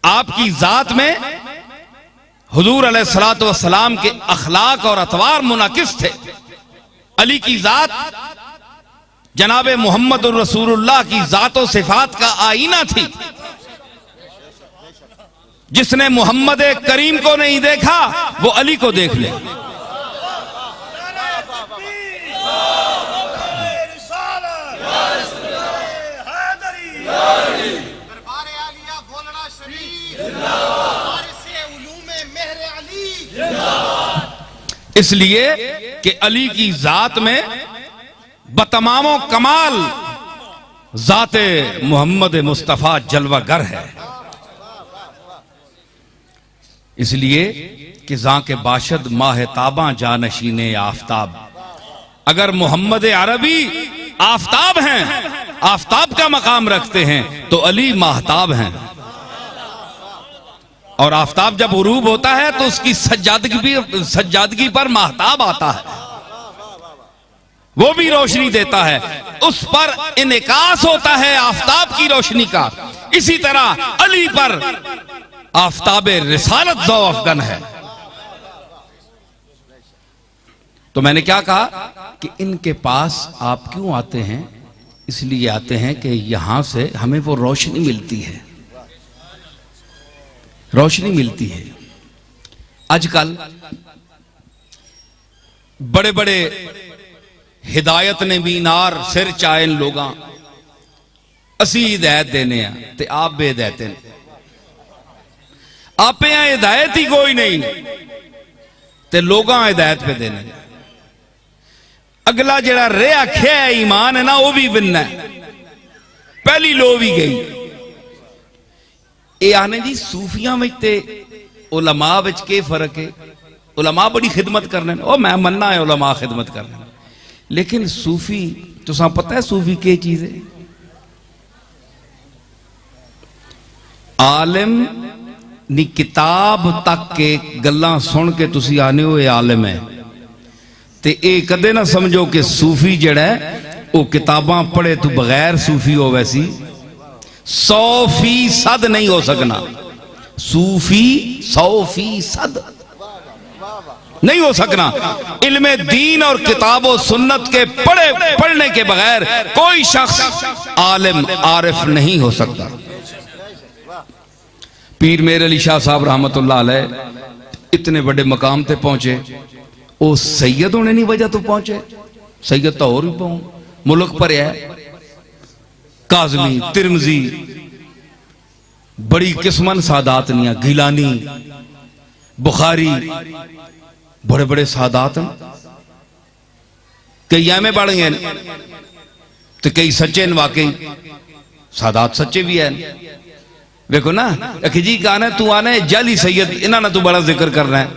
आपकी जात में हुजूर अलैहिस्सलातु वस्सलाम के अखलाक और अतवार मुनाकिस थे। अली की जात जनाबे मोहम्मदुर रसूलुल्लाह की जातो सिफात का आईना थी। जिसने मोहम्मद करीम को नहीं देखा वो अली को देख ले। इसलिए कि अली की जात में बतमामो कमाल जाते मोहम्मद मुस्तफा जलवागर है। इसलिए कि जां के बाशद माह ताबा जानशीने आफताब। अगर मोहम्मद अरबी आफताब हैं, आफताब का मकाम रखते हैं, तो अली महताब हैं। और आफताब जब उरूब होता है तो उसकी सज्जादगी पर महताब आता है, वो भी रोशनी देता है, उस पर इनकास होता है आफताब की रोशनी का। इसी तरह अली पर आफताबे रिसालत ज़ौ अफ़गन है। तो मैंने क्या कहा कि इनके पास आप क्यों आते हैं? इसलिए आते हैं कि यहां से हमें वो रोशनी मिलती है, रोशनी मिलती है। आजकल बड़े बड़े हिदायत ने बीनार सिर चायन लोगां असी हिदायत देने ते आप बेहिदायत ने। आपे यहां हिदायत ही कोई नहीं ते लोगां हिदायत पे देने। अगला जड़ा रे आख्या है ईमान है ना, वो भी बिनना है, पहली लो भी गई। ये आने जी सूफियां में ते उलमा विच के फर्क है? उलमा बड़ी खिदमत करने, ओ मैं मन्ना है उलमा खिदमत करने, लेकिन सूफी तुसां पता है सूफी के चीज है? आलिम नी किताब तक के गल्लां सुन के तुसी आने हो ये आलिम है, ते ए कदे ना समझो कि सूफी जड़ा है वो किताबां पढ़े तो बगैर सूफी हो। वैसी 100% नहीं हो सकना सूफी, 100% नहीं हो सकना। इल्मे दीन और किताबों सुन्नत के पढ़ने के बगैर कोई शख्स आलिम आरिफ नहीं हो सकता। पीर मेर अली शाह साहब रहमतुल्लाह अलैह इतने बड़े मकाम पे पहुंचे, वो सैयद होने नहीं वजह तो पहुंचे, सैयद तो और भी पाऊं मुल्क पर है। काज़मी, तिरमिज़ी, बड़ी किस्मन सादात निया, गिलानी, बुखारी, बड़े बड़े सादात कई एवं बढ़ गए तो कई सच्चे न। वाकई सादात सच्चे भी हैं। देखो ना अखिजी कहना तू आना है जाली सैयद, इन्होंने तू बड़ा जिक्र करना है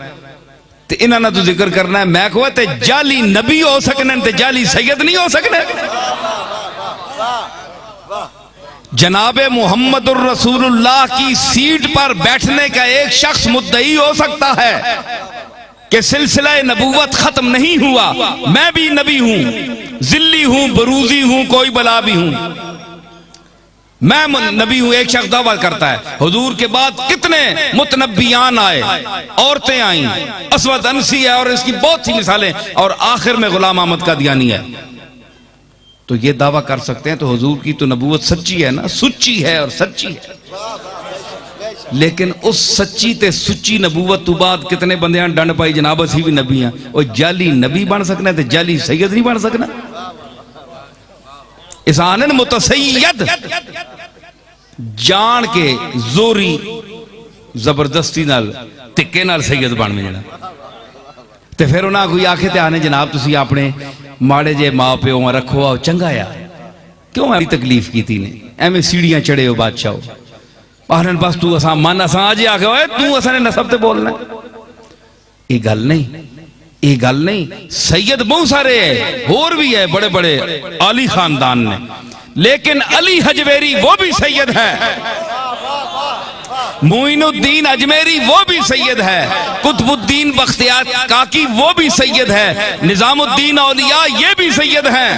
ते इन्होंने तू जिक्र करना है। मैं कहूँ ते जाली नबी हो सकने ते जाली सैयद नहीं हो सकने। जनाबे मोहम्मदुर रसूलुल्लाह की सीट पर बैठने का एक शख्स मुद्दई हो सकता है कि सिलसिला नबूवत खत्म नहीं हुआ, मैं भी नबी हूं, जिल्ली हूं, बरूजी हूं, कोई बला भी हूं, मैं नबी हूं। एक शख्स दावा करता है। हुजूर के बाद कितने मुतनब्बियान आए, औरतें आई, असवद अनसी है और इसकी बहुत सी मिसालें, और आखिर में गुलाम अहमद कादियानी है। तो ये दावा कर सकते हैं तो हुजूर की तो नबूवत सच्ची है ना, सुच्ची है और सच्ची है। लेकिन उस सच्ची ते सुच्ची नबूवत तो बाद कितने बंदे डंड पाई जनाब असी भी नबी हैं, और जाली नबी बन सकना ते जाली सैयद नहीं बन सकना। इसानन मुतसय्यद, जान के जोरी जबरदस्ती नाल धिक्के नाल सैयद बन जाना। तो फिर उन्हें कोई आखे ते आने जनाब तुसी अपने माड़े जे माँ प्यो रखो आओ चंगा आ, क्यों ऐसी तकलीफ की ने, एवं सीढ़ियां चढ़े हो बादशाह आखन बस तू असा मन असा अज आखे ओए तू असा ने नसब ते बोलना। ये गल नहीं, ये गल नहीं। सैयद बहुत सारे है, होर भी है बड़े बड़े आली खानदान ने, लेकिन अली हजवेरी वो भी सैयद है, मोइनुद्दीन अजमेरी वो भी सैयद है, कुतुबुद्दीन बख्तियार काकी वो भी सैयद है, निजामुद्दीन औलिया ये भी सैयद हैं।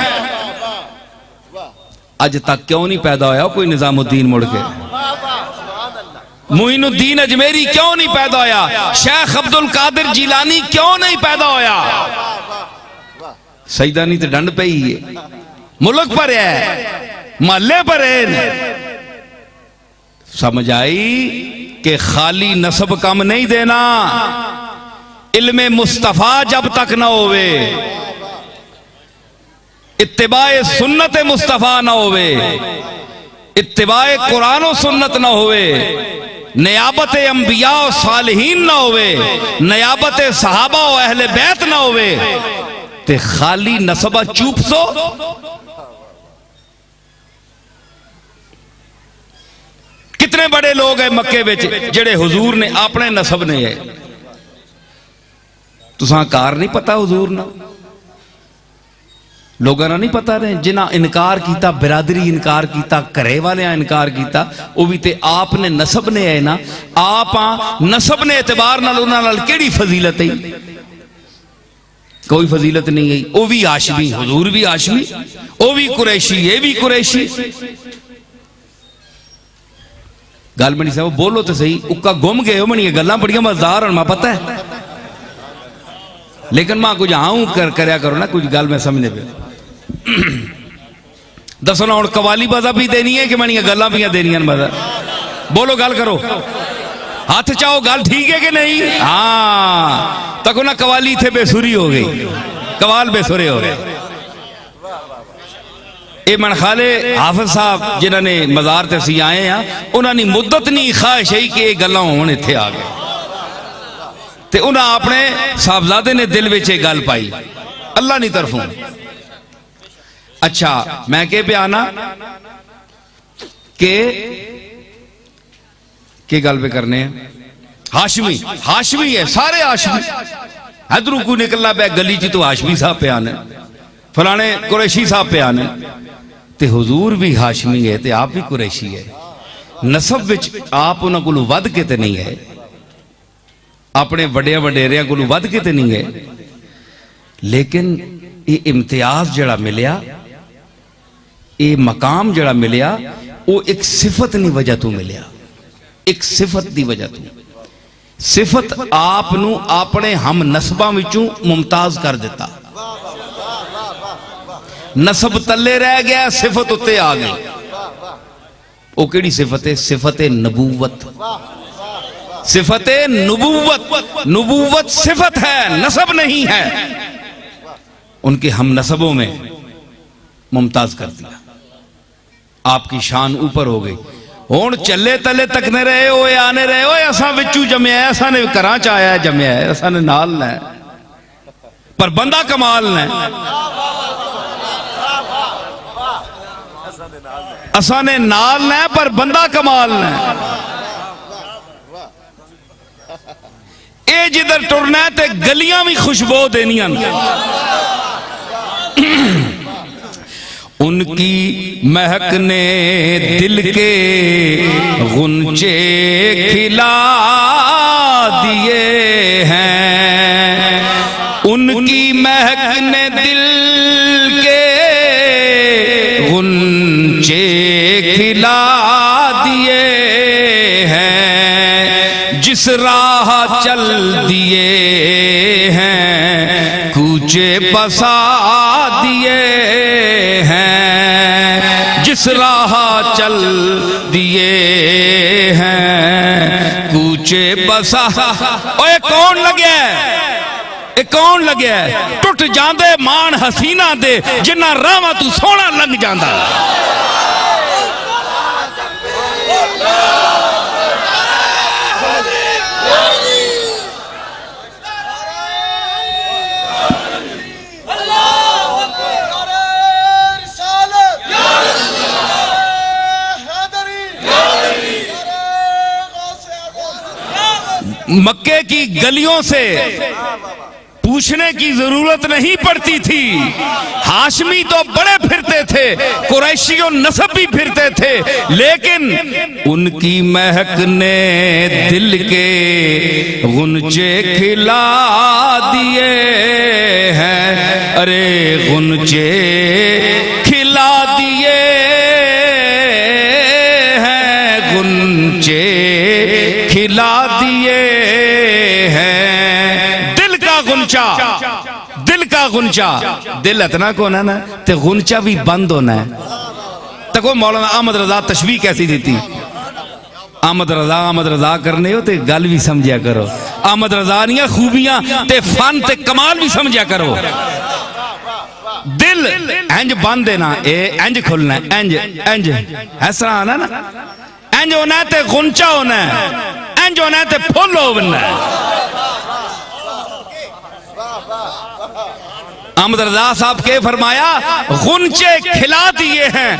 आज तक क्यों नहीं पैदा होया कोई निजामुद्दीन मुड़ के? मोइनुद्दीन अजमेरी क्यों नहीं पैदा होया? शेख अब्दुल कादिर जिलानी क्यों नहीं पैदा होया? सईदा नहीं तो डंड पे ही है, मुल्क पर है, महल्ले पर है। समझ आई कि खाली नसब कम नहीं देना, इल्मे मुस्तफा जब तक ना होवे, इत्तिबाए सुन्नत मुस्तफा ना होवे, इत्तिबाए कुरान और सुन्नत ना होवे, नियाबत अंबिया और सालिहीन ना होवे, नियाबत सहाबा और अहले बैत ना होवे, ते खाली नसबा चूप सो। कितने बड़े लोग हैं मक्के विच जेड़े हुजूर ने अपने नसब ने है, तुसां कार नहीं पता हुजूर ना, लोगों ने नहीं पता रहे, जिन्हें इनकार किया, बिरादरी इनकार किया, घरे वाले इनकार किया, वो भी ते आपने नसब ने है ना, आप नसब ने एतबार नाल उन्हां नाल केड़ी फजीलत है? कोई फजीलत नहीं है। वो भी हाशमी, हुजूर भी हाशमी, वो भी कुरैशी, ये भी कुरैशी। गल बनी साहब बोलो तो सही, उक्का गुम गए हो बनी गल्लां बड़ियां मजेदार हैं, मैं पता है, लेकिन मैं कुछ हाँ करया करो ना, कुछ गल मैं समझने पे दसो ना। हुण कवाली बाजा भी देनी है कि बनिया गल्लां भी देनिया मजा? बोलो गल करो, हाथ चाहो, गल ठीक है कि नहीं? हाँ तको ना कवाली थे बेसुरी हो गई, कवाल बेसुरे हो गए। ये मन खाले हाफिज साहब जिन्होंने मजार ते असीं आए हैं, उन्होंने मुद्दत नहीं ख्वाहिश है कि गल्लां होण इत्थे आ गए, ते उन्हें अपने साहबजादे ने दिल विच एक गल पाई अल्लाह नी तरफों। अच्छा मैं के पे आना के गल पे करने हैं? हाशमी, हाशमी है, सारे हाशमी। इधरों कोई निकलना पे गली च तो हाशमी साहब पे आने, फलाने कुरैशी साहब पे आने, ते हुजूर भी हाशमी है ते आप भी कुरैशी है। नसब विच आप उन्हां कोलों वध के ते नहीं है, अपने वड्डिया वडेरिया को वध के ते नहीं है, लेकिन ये इम्तियाज जड़ा मिलिया, ये मकाम जड़ा मिलिया, वो एक सिफत नहीं वजह तो मिलिया, एक सिफत की वजह तो। सिफत आप नू अपने हम नसबां विचों मुमताज कर दिता, नसब तले रह गया, सिफत उत्ते आ गई। वो केड़ी सिफत है? सिफत नबूवत। सिफत नबूवत, नबूवत सिफत है, नसब नहीं है। उनके हम नसबों में मुमताज कर दिया, आपकी शान ऊपर हो गई। हुण चले तले तकने रहे हो, आने रहे हो, असा विचू जमया, असा ने घरां च आया जमया, असा ने नाल है, पर बंदा कमाल ने, असा ने नाल ने पर बंदा कमाल ने। ये जिधर टुरना है ते गलियां भी खुशबू देनियां। उनकी महक ने दिल के गुंजे खिला दिए हैं, उनकी महक ने दिल के गुंजे खिला दिए हैं, जिस राह चल दिए हैं कूचे बसा दिए हैं, जिस राह चल दिए हैं कूचे बसा। ओए कौन लगे ਇਹ ਕੌਣ ਲੱਗਿਆ ਟੁੱਟ ਜਾਂਦੇ ਮਾਣ ਹਸੀਨਾ ਦੇ ਜਿੰਨਾ ਰਾਵਾਂ ਤੂੰ ਸੋਹਣਾ ਲੰਘ ਜਾਂਦਾ मक्के की गलियों से पूछने की जरूरत नहीं पड़ती थी। हाशमी तो बड़े फिरते थे, कुरैशी और नसब भी फिरते थे, लेकिन उनकी महक ने दिल के गुंजे खिला दिए हैं। अरे गुंजे खिला दिए हैं, गुंजे खिला दिए हैं। दिल का गुंचा, दिल का गुंचा, दिल इतना कौन है ना ते गुंचा भी बंद होना है। तको मौलाना अहमद रजा तशबीह कैसी देती, अहमद रजा करने हो ते गल भी समझा करो। अहमद रजा निया खूबियां ते फन ते कमाल भी समझा करो। दिल इंज बंद है ना, ए इंज खुलना है, इंज इंज इस तरह आना ना, इंज होना है ते गुंचा होना है, इंज होना है ते फुल होना है। अहमद रजा साहब के फरमाया गुंचे खिला दिए हैं।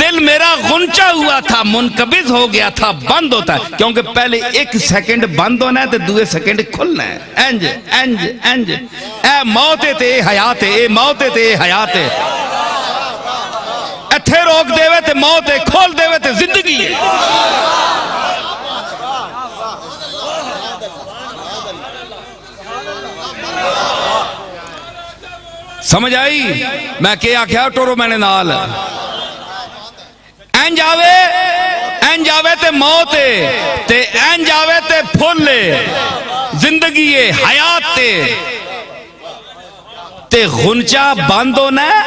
दिल मेरा गुंचा हुआ था, मुनकबिज हो गया था, बंद होता है, क्योंकि पहले एक सेकंड बंद होना है तो दूसरे सेकंड खुलना है। इंज इंज इंज ए मौत ते हयात है, ए मौत ते हयात है। इथे रोक देवे ते मौत है, खोल देवे ते जिंदगी है। समझ आई मैं क्या आख्या, टोरो मैंने नाल इंज आवे ते मौत है, ते इंज आवे ते फुल है, जिंदगी है, हयात ते गुंचा बंद होना है,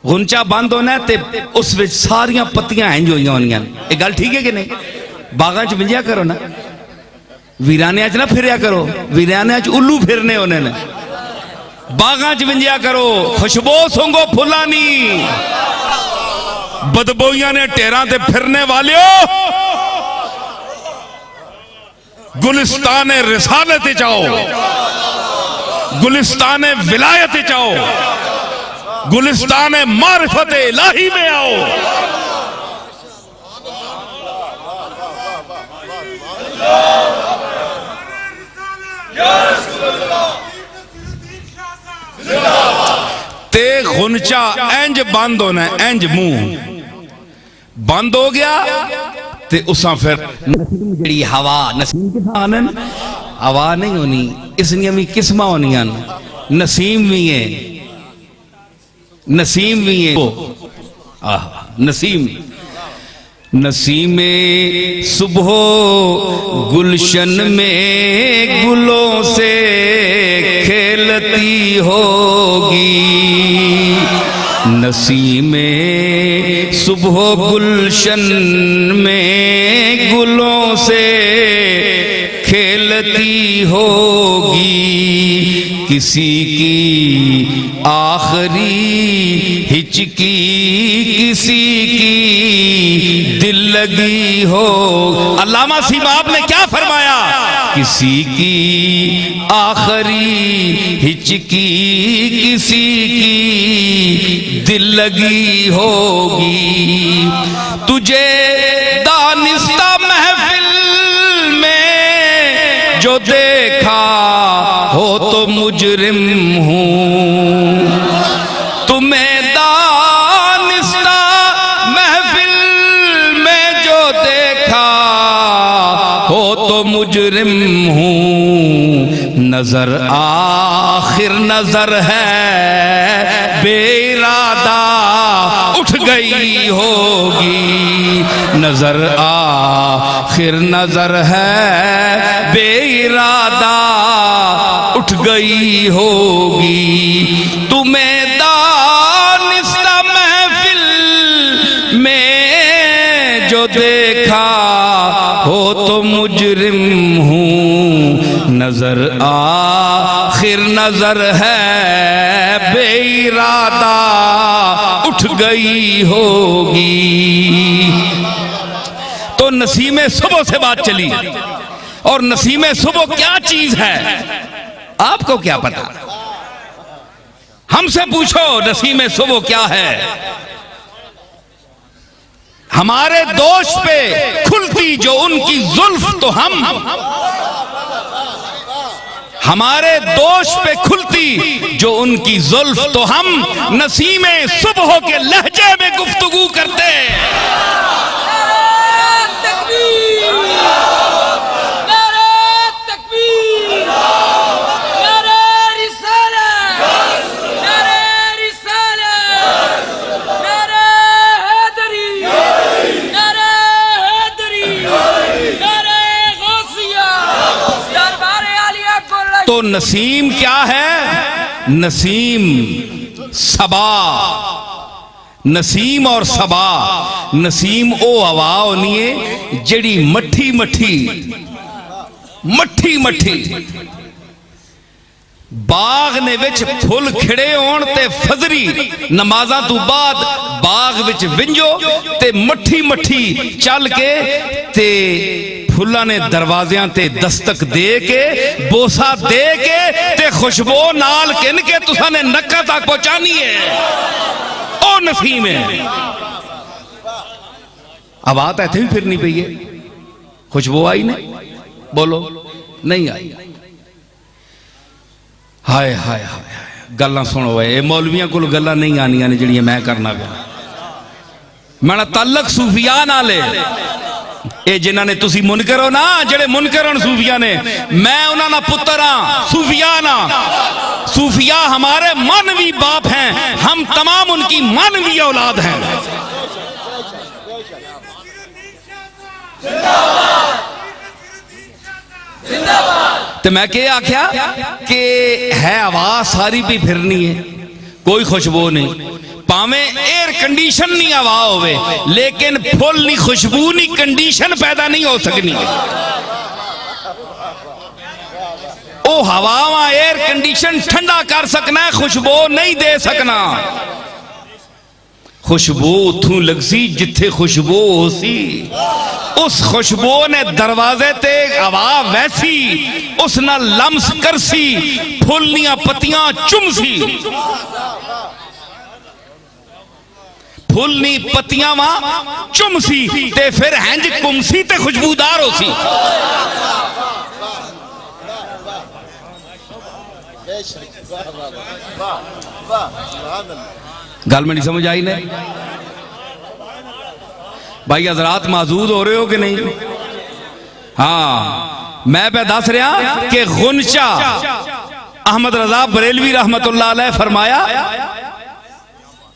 गुंचा बंद होना है ते उस विच सारियां पत्तियां इंज होई होनियां। ये गल ठीक है कि नहीं? बागां च विंजिया करो ना, वीरानिया च ना फिरिया करो, वीरानिया च उल्लू फिरने होने ने। बागां च विंजिया करो, खुशबू सूंघो फुलानी, बदबोइयां ने टेरा ते फिरने वालियो, गुलिस्तान रिसालत जाओ, गुलिस्तान विलायत जाओ, गुलिस्तान मारिफत इलाही में आओ। ते गुंचा इंज बंद होना, इंज मुंह बंद हो गया ते उसा फिर जी हवा नसीम आनन, हवा नहीं होनी, इसलिए भी किस्म होनियां, नसीम भी है, नसीम भी है, नसीम नसीमे सुबह गुलशन में गुलों से खेलती होगी, नसीमे सुबह गुलशन में गुलों से खेलती होगी। किसी की आखिरी हिचकी किसी की दिल लगी हो। अल्लामा सीमाब ने क्या फरमाया, किसी की आखिरी हिचकी किसी की दिल लगी होगी। तुझे दानिस्ता महफिल में जो देखा हो तो मुजरिम हूँ, तुम्हें दानिस्ता महफिल में जो देखा हो तो मुजरिम हूँ। नजर आखिर नजर है बेइरादा उठ गई होगी, नजर आखिर नजर है बेइरादा उठ गई होगी। तुम्हें दानिस्ता महफिल में जो देखा हो तो मुजरिम हूँ, नजर आ आखिर नजर है बेइरादा उठ गई होगी। तो नसीमे सुबह से बात चली, और नसीमे सुबह क्या चीज है आपको क्या पता? हमसे पूछो नसीमे सुबह क्या है। हमारे दोस्त पे खुलती जो उनकी जुल्फ तो हमारे दोस्त पे खुलती जो उनकी जुल्फ तो हम नसीमे सुबह के लहजे में गुफ्तगू करते। तो नसीम क्या है? नसीम सबा, नसीम और सबा। नसीम ओ हवा होनी है जड़ी मट्ठी मट्ठी मट्ठी मट्ठी बाग ने विच फुल खिड़े होण ते फजरी नमाज़ां तो बाद बाग विच विंजो ते मट्ठी मट्ठी चल के ते फुल्लां ने दरवाज़ियां ते दस्तक दे के बोसा दे के ते खुशबू नाल किन के तुसां ने नक्का तक पहुंचानी है। ओ नसीम है। अब बात इत्थे भी फिरनी पई है। खुशबू आई नहीं? बोलो नहीं आई। हाय हाय हाय गल्लां सुनो। ये मौलवियां कोल गल्लां नहीं आनियां ने जिहड़ियां मैं करना पिया। मेरा ताल्लुक सूफिया नाल है। ये जिन्हां ने तुसी मुनकर हो ना, जेड़े मुनकर हो सूफिया ने, मैं उन्हां दा पुत्र हां, सूफिया ना। सूफिया हमारे मानवी बाप हैं, हम तमाम उनकी मानवी औलाद हैं। तो मैं क्या आख्या कि है आवाज सारी भी फिरनी है, कोई खुशबू नहीं। पावे एयर कंडीशन नहीं हवा होवे, लेकिन फुल नहीं खुशबू नहीं कंडीशन पैदा नहीं हो सकनी। ओ हवा एयर कंडीशन ठंडा कर सकना है, खुशबू नहीं दे सकना। खुशबू उथों लगसी जिथे खुशबू हो सी। उस खुशबू ने दरवाजे ते हवा वैसी उस ना लम्स करसी, फुल्लियां पत्तियां चुमसी। फुल्ली पत्तियां वहां चुमसी ते फिर हैंज कुमसी ते खुशबूदार हो सी। गल में नहीं समझ आई नहीं? भाई हजरात मौजूद हो रहे हो कि नहीं? हाँ, मैं पे दस रहा कि गुनचा अहमद रजा बरेलवी रहमतुल्लाह अलैह फरमाया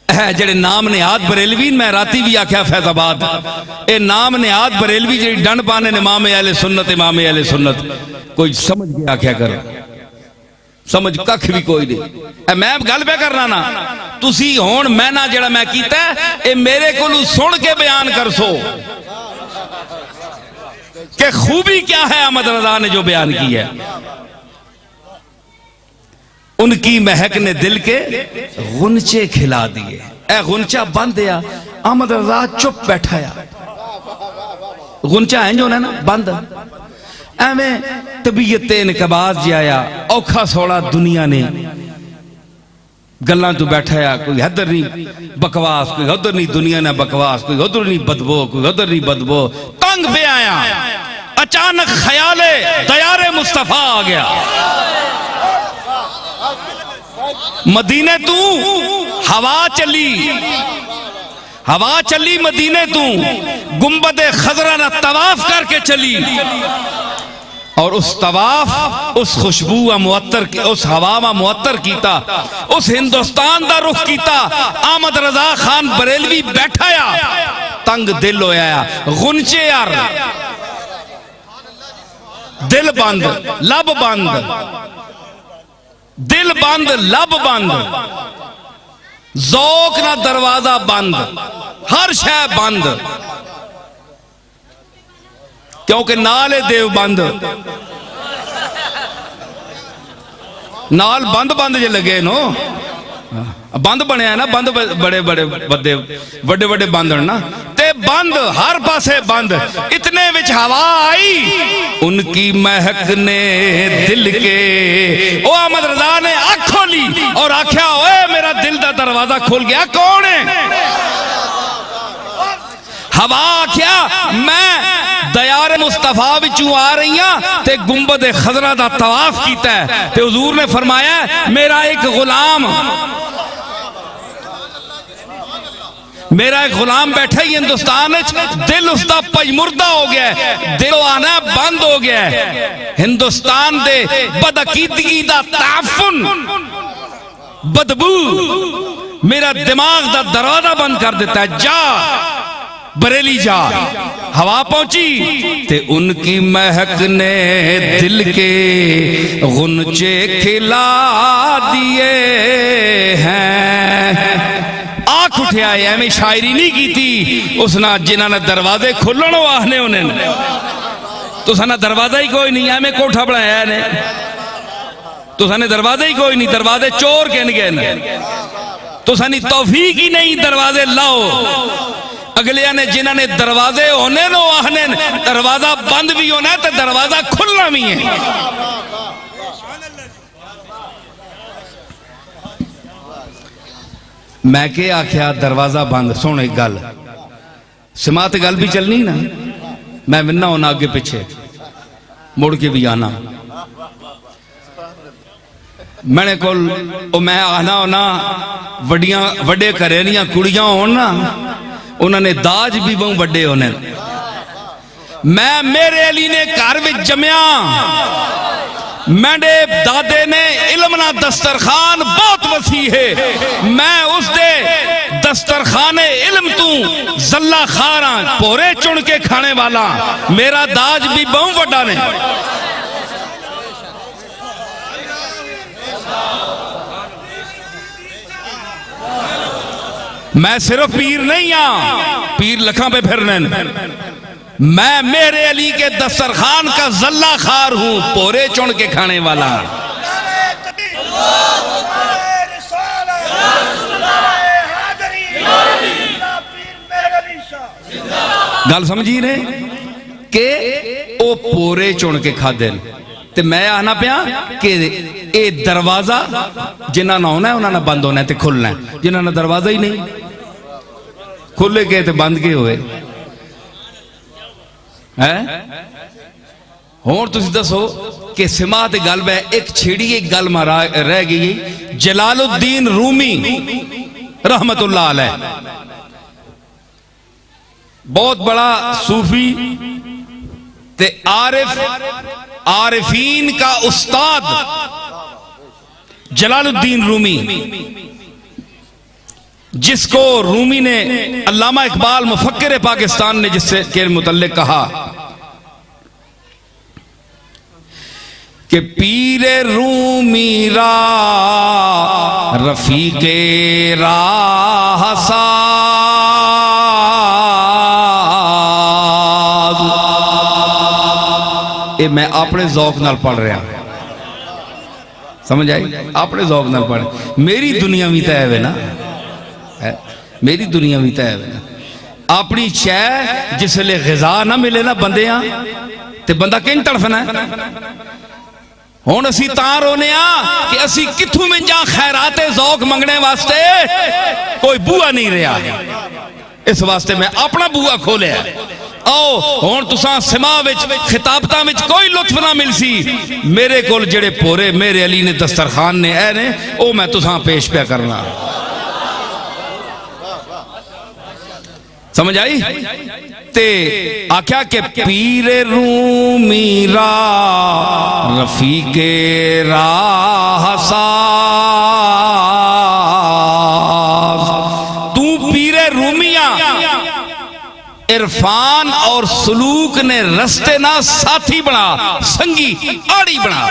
है, जेड़े नाम निहाद बरेलवी, मैं राती भी आख्या फैजाबाद, ए नाम निहाद बरेलवी जी डंड पाने इमाम अहले सुन्नत, इमाम अहले सुन्नत। कोई समझ के आख्या करो, समझ कख भी कोई नहीं। मैं गल पे करना ना, तुसी हुण मैं ना जेड़ा मैं कीता ए मेरे कोलू सुन के बयान कर सो कि खूबी क्या है अहमद रजा ने जो बयान की है। उनकी महक ने दिल के गुनचे खिला दिए। ए गुनचा बंद या अहमद रजा चुप बैठाया। गुनचा है जो ना बंद एवें तबीयत इनकबाज जिया औखा सौड़ा दुनिया ने गल्लां तो बैठाया। कोई इधर नहीं बकवास, कोई उधर नहीं दुनिया ने बकवास, कोई उधर नहीं बदबो, कोई उधर नहीं बदबो। तंग पे आया, अचानक ख्याले दयारे मुस्तफा आ गया। मदीने तू हवा चली, हवा चली मदीने तू, गुंबदे खजरा ना तवाफ करके चली। और उस तवाफ उस खुशबू मुअत्तर, उस हवा मुअत्तर कीता, उस हिंदुस्तान दा रुख कीता। अहमद रजा खान बरेलवी बैठाया, तंग दिल होया, गुनचे यार, दिल बंद लब बंद, दिल बंद लब बंद, ज़ौक ना दरवाजा बंद, हर शय बंद, क्योंकि नाले देव बंद। नाल बंद बंद जे लगे नो बंद बनया ना बंद बड़े बड़े बड़े बड़े बड़े बंद ना ते बंद हर पासे बंद इतने विच हवा आई उनकी महक ने दिल के ओ अहमद रजा ने आँख खोली और आख्या ओए मेरा दिल दा दरवाजा खुल गया कौन है हवा आख्या मैं दयार मुस्तफा विचों आ रही हां ते गुंबद खजरा दा तवाफ कीता है ते हुजूर ने फरमाया मेरा एक गुलाम बैठा ही हिंदुस्तान दिल उसका पजमुर्दा हो गया दिल आना बंद हो गया हिंदुस्तान दे बदअकीदगी दा ताफुन बदबू मेरा दिमाग दा दरवाजा बंद कर देता है जा बरेली जा हवा पहुंची ते उनकी महक ने दिल के गुंचे खिला दिए हैं आँख उठिया एवं शायरी नहीं की थी उसना जिन्होंने दरवाजे खुलन आने उन्हें तुसाने दरवाजा ही कोई नहीं एवं कोठा बनाया ने तुसाने दरवाजा ही कोई नहीं दरवाजे चोर कहन गए तुसानी तौफीक ही नहीं दरवाजे लाओ अगलिया ने जिन्होंने दरवाजे होने नो आहने दरवाजा बंद भी होना तो दरवाजा खुलना भी है मैं के आख्या दरवाजा बंद सुन एक गल समात गल भी चलनी ना मैं मिलना होना अगे पीछे मुड़ के भी आना मैंने को मैं आना होना वड्डियां वड्डे घरे दियां कुड़ियां होन ना उन्होंने दाज भी बहु वड्डे होने मैं मेरे अली ने घर में जमया मेरे दादे ने इल्म ना दस्तरखान बहुत वसी है मैं उस दे दस्तरखाने इल्म तू जल्ला खारा पोरे चुन के खाने वाला मेरा दाज भी बहु वड्डा ने मैं सिर्फ पीर नहीं हाँ पीर लखा पे फिरने मैं मेरे अली के दस्तरखान का जल्ला खार हूं पोरे चुन के खाने वाला गल समझी ने के ओ पोरे चुन के खादे ते मैं आना पिया कि ए दरवाजा जिन्ना ना होना उन्होंने बंद होना ते खुलना है जिन्होंने दरवाजा ही नहीं खुले के ते बंद के हुए है हुण तुसीं दसो कि सिमा ते गल मैं एक छेड़ी एक गल मारा रह गई जलालुद्दीन रूमी रहमतुल्लाह अलैह बहुत बड़ा सूफी ते आरिफीन का उस्ताद जलालुद्दीन रूमी जिसको रूमी ने अल्लामा इकबाल मुफक्किर पाकिस्तान ने जिससे के मुतल्लिक कहा कि पीरे रूमी रा रफीके राह ये मैं अपने ज़ौक नाल पढ़ रहा समझ आई अपने ज़ौक नाल पढ़ मेरी दुनिया भी तो है ना है मेरी दुनिया भी तो है ना अपनी शह जिसले ग़िज़ा ना मिले ना बंदे ते बंदा किंज तड़फना हुण असी तां रोने कि असी कित्थों मिंजा खैराते ज़ौक मंगने वास्ते कोई बुआ नहीं रहा इस वास्ते मैं अपना बुआ खोलिया आओ हुण तुसां सिमा विच खिताबतां विच कोई लुत्फ ना मिल सी मेरे कोल जेड़े पोरे मेरे अली ने दस्तरखान ने ऐ ने ओ मैं तुसां पेश पिया करना समझ आई ते आख्या के पीरे रूमी रा रफीके राह तू पीरे रूमिया इरफान और सलूक ने रस्ते ना साथी बना संगी आड़ी बना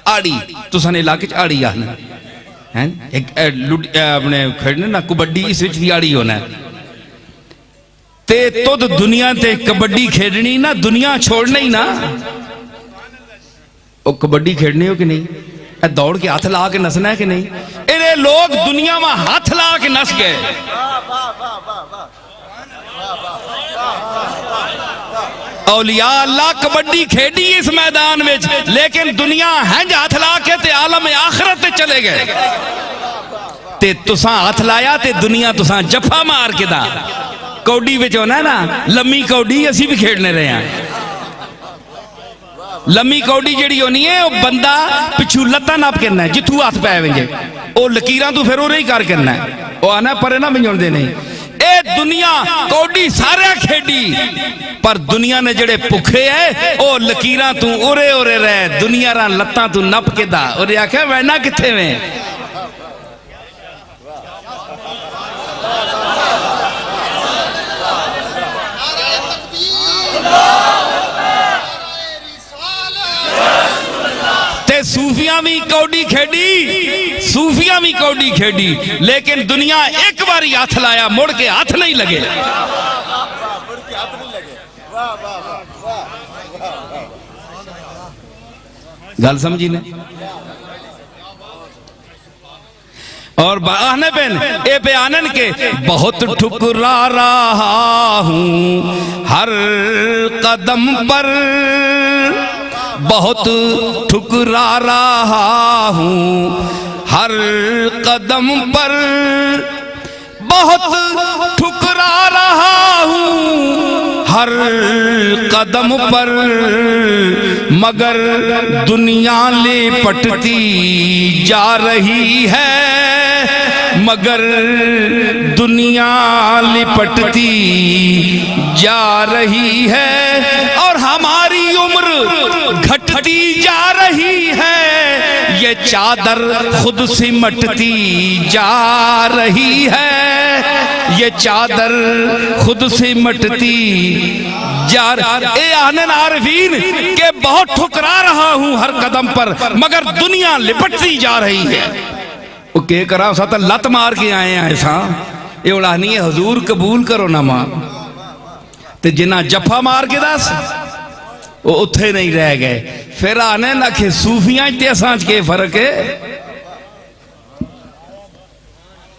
आड़ी तुसाने इलाके च आड़ी आना है एक अपने खेडने ना कबड्डी इस विच भी आड़ी होना है ते तुद दुनिया ते कबड्डी खेडनी ना दुनिया छोड़ना ही ना ओ कबड्डी खेडनी हो कि नहीं दौड़ के हाथ ला के नसना है कि नहीं? इन्हें लोग दुनिया में हाथ ला के नस गए। औलिया अल्लाह कबड्डी खेडी इस मैदान में, लेकिन दुनिया हैंज हाथ ला के ते आलम आखिरत ते चले गए। ते तुसा हाथ लाया ते दुनिया तुसा जफा मार के दा कौडी विच होना ना, लम्मी कौडी असी भी खेडने रहे हैं। लम्मी कौडी जिहड़ी होनी है वह बंदा पिछू लत्तां नाप करना है, जिथू हाथ पै वेंजे ओ लकीरां तू फिर उरे ही कर करना है, वो आना परे ना वंजणदे नहीं। ए दुनिया कौडी सारे खेडी, पर दुनिया ने जेड़े भुखे है ओ लकीरां तू उरे उरे रह, दुनिया रा लत्तां तू नप के दा। उरे आख्या वैना किथे में? सूफिया भी कौडी खेडी, सूफिया भी कौडी खेडी, लेकिन दुनिया एक बार हाथ लाया मुड़ के हाथ नहीं लगे। गल समझी ने? और बहाने पेन ए पे आनन के बहुत ठुकरा रहा हूं हर कदम पर, बहुत ठुकरा रहा हूं हर कदम पर, बहुत ठुकरा रहा हूं हर कदम पर, मगर दुनिया लिपटती जा रही है, मगर दुनिया लिपटती जा रही है, और हमारी उम्र घटती जा रही है, ये चादर खुद सिमटती जा रही है, ये चादर खुद सिमटती जा रही। ए आनन आरफीन के बहुत ठुकरा रहा हूं हर कदम पर, मगर दुनिया लिपटती जा रही है। वो के करा सा तो लत मार के आए हैं ऐसा, ये उड़ानी है हजूर कबूल करो ना मां, ते जिन्ना जफा मार के दस वो उत्थे नहीं रह गए। फिर आने ना कि सूफियां ते असां च के फर्क है?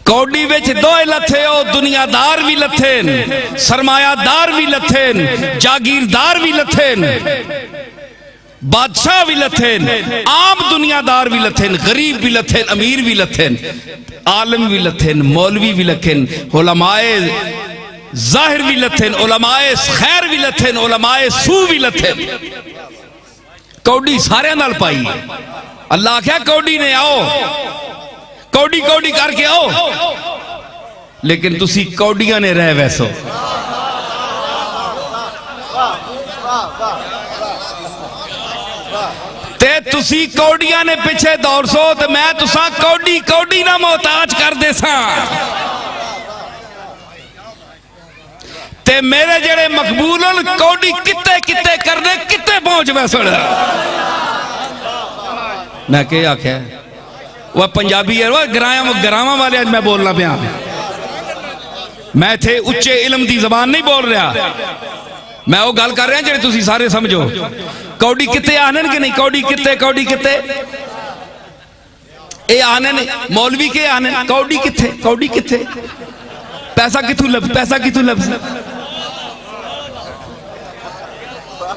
कौडी विच दोए लथे, ओ दुनियादार भी लथेन, सरमायादार भी लथेन, जागीरदार भी लथेन, बादशाह भी लथेन, आम दुनियादार भी लथेन, गरीब भी लथेन, अमीर भी लथेन, आलम भी लथेन, मौलवी भी लथेन, उलमाए जाहिर भी लथेन, उलमाए खैर भी लथेन, उलमाए सू भी लथेन। कौडी सारे नाल पाई। अल्लाह क्या कौडी ने आओ, कौडी कौडी करके आओ, लेकिन तुसी कौडियां ने रह वैसो। ते तुसी कौडियां ने पिछे दौड़ सो, तो मैं तुसा कौडी कौडी ना मोहताज कर दे सा। ते मेरे जड़े मकबूलन कौडी किते किते करने किते पहुंच वैसड़। मैं क्या आख्या वह पंजाबी है, वह ग्रामा वाले आज मैं बोलना पिया, मैं थे उच्चे इलम की जबान नहीं बोल रहा, मैं वो गल कर रहा जेड़े तुसी सारे समझो। कौडी किते आनन के नहीं? कौडी किते, कौडी किते ए आनन, मौलवी के आनन, कौडी किथे, कौडी किथे, पैसा किथू लब, पैसा किथू लब,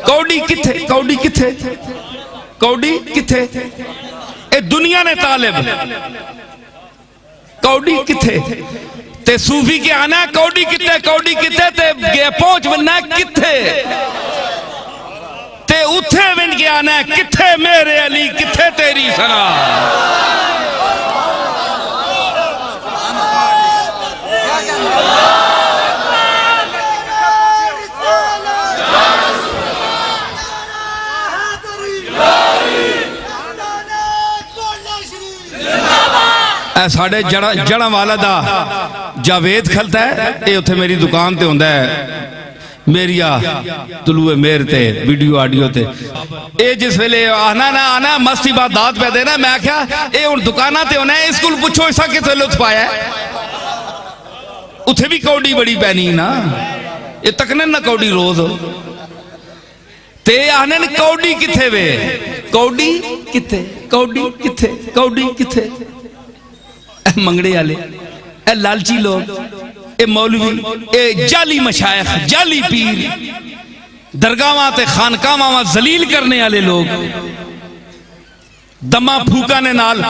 कौडी किथे, कौडी किथे, कौडी किथे? ए दुनिया ने तालिब, कौडी किथे? ते सूफी के आना कौडी किथे, कौडी किथे, ते गे पहुंच बनना किथे, ते उथे विन के आना किथे मेरे अली, किथे तेरी सना। साढ़े जड़ा वाला दा जावेद खलता है, ये उथे मेरी दुकान ते होंदा है, मेरिया तुलुए मेर ते वीडियो ऑडियो ते। ये जिस वेले आना ना आना मस्ती बात दात पे देना, मैं क्या ये हुण दुकाना ते होना है, स्कूल पुछो इसा किथे लुत्फ आया है? उथे भी कौडी बड़ी पैनी ना, ये तकने ना कौडी रोज ते आने कौडी किथे वे, कौडी किथे? कौडी किथे, कौडी किथे। मंगड़े वाले, ए लालची लोग, ए मौलवी, ए जाली मशाइख, जाली पीर, दरगावां ते खानकावां जलील करने वाले लोग, दमा फूका ने नाल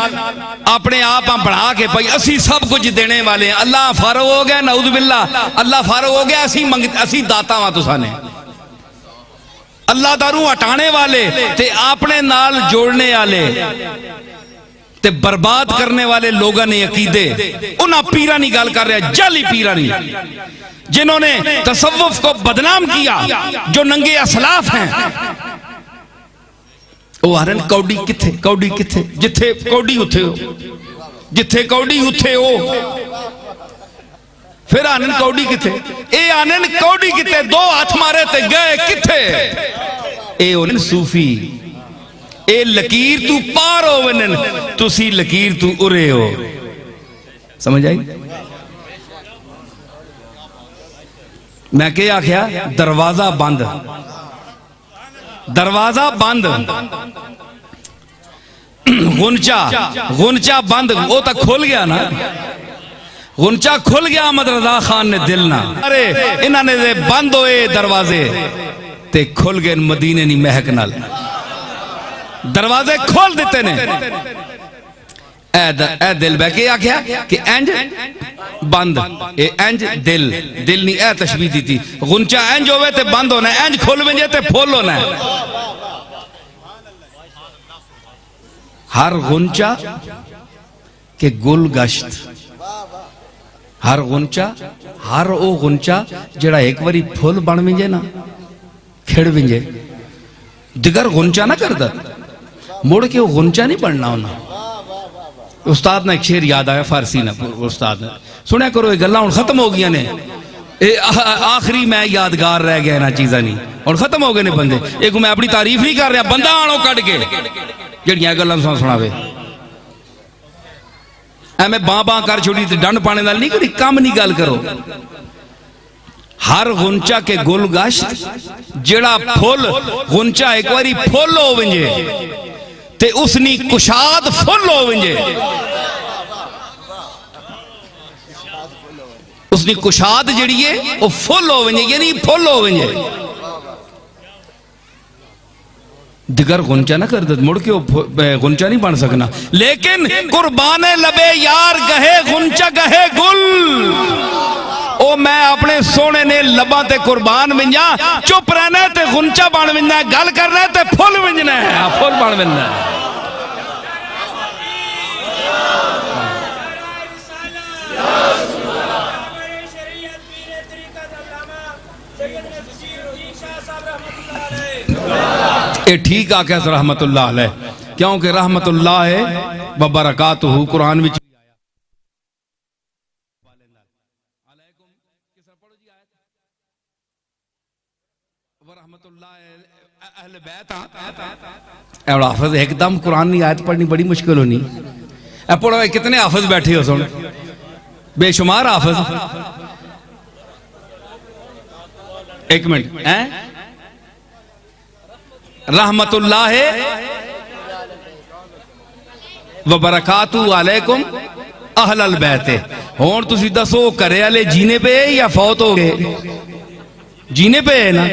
अपने आप बढ़ा के भाई असी सब कुछ देने वाले हैं। अल्लाह फारो हो गया, नऊज़ बिल्लाह, अल्लाह फारो हो गया, असी दाता वा तुसाने। अल्लाह दारू हटाने वाले ते अपने नाल जोड़ने वाले ते बर्बाद करने वाले लोगों ने अकीदे उन्हें पीरा नहीं गल कर रहा, जाली पीरा नहीं, जिन्होंने तसव्वुफ को बदनाम किया, जो नंगे असलाफ हैं। वो आ रहे कौडी किथे, कौडी किथे, जिथे कौडी उथे हो, जिथे कौडी उथे हो। फिर आनन कौडी किथे, ए आनन कौडी किथे, दो हाथ मारे ते गए किथे। ए होने सूफी, ए लकीर तू पार हो वनन, तुसी लकीर तू उरे हो। समझ आई? मैं क्या आख्या, दरवाजा बंद, दरवाजा बंद, गुंचा गुंचा बंद, वो तो खुल गया ना, गुंचा खुल गया अहमद रजा खान ने दिल ना। अरे इन्होंने दे बंद होए दरवाजे ते खुल गए मदीने नी महक नाल, दरवाजे खोल दिते ने। ए दिल बह के आख्या कि इंज बंद, ए इंज दिल, दिल नहीं ए तशबीह दी थी। गुंचा इंज होवे ते बंद होना, इंज खोल वजे ते फुल होना। हर गुंचा के गुल गश्त, हर गुंचा, हर ओ गुंचा जड़ा एक बारी फुल बन विंजे ना, खिड़ विंजे, दिगर गुंचा ना करदा, मुड़ के वो गुंचा नहीं बनना होना। उस्ताद ने एक शेर याद आया, फारसी ना उस्ताद ने सुनिया करो, ये गल्लां हुण खत्म हो गई ने, आखिरी मैं यादगार रह गया इन्हां चीज़ां नहीं, हुण खत्म हो गए ने बंदे। एक मैं अपनी तारीफ नहीं कर रहा, बंदा आणो कट के जड़ियां गल्लां सुनावे, एवें बां बां कर छोड़ी ते डंड पाने नाल नहीं करी, कम नहीं गल करो। हर गुंचा के गुल गश्त, जेड़ा फुल गुंचा एक बारी फुल हो वंजे ते उसनी कुशाद फुल हो वंजे, उसनी कुशाद जड़ी है वो फुल हो वंजे, यानी फुल हो वंजे। दिगर गुंचा ना कर दे, मुड़ के वो गुंचा नहीं बन सकना। लेकिन कुर्बाने लबे यार गहे गुंचा गहे गुल, ओ मैं अपने सोने ने लबा ते कुर्बान विंजा, चुप रहना ते गुंचा बन विंजा, गल करना ते फुल विंजना है, फुल बन विंजना है। ये ठीक आख्या रहमतुल्लाह अलैह, क्योंकि रहमतुल्लाह व बरकातुहू कुरान विच हाफिज एकदम कुरान की आयत पढ़नी बड़ी मुश्किल होनी। पढ़ो कितने हाफिज बैठे हो, सुन बेशुमार हाफिज। एक मिनट, रहमतुल्लाह व बरकातुहू अलैकुम अहलल बैत। हुण तुसीं दसो घरे वाले जीने पे या फौत हो गए? जीने पे है ना,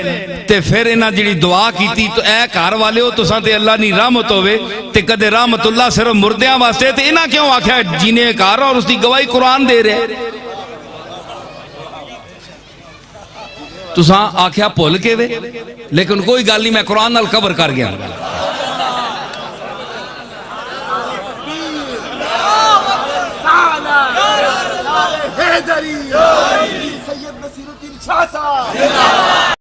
ते फिर इन्हां जिहड़ी दुआ कीती तो ऐ घर वाले हो तुसां ते अल्लाह दी रहमत होवे, ते कदे रहमतुल्लाह सिर्फ मुर्दियां वास्ते, ते इन्हां क्यों आख्या जीने घर और उसकी गवाही कुरान दे रहे? तुसां आख्या भुल के वे, लेकिन कोई गल नहीं, मैं कुरान नाल कवर कर गया। सैयद नसीरुद्दीन शाह साहब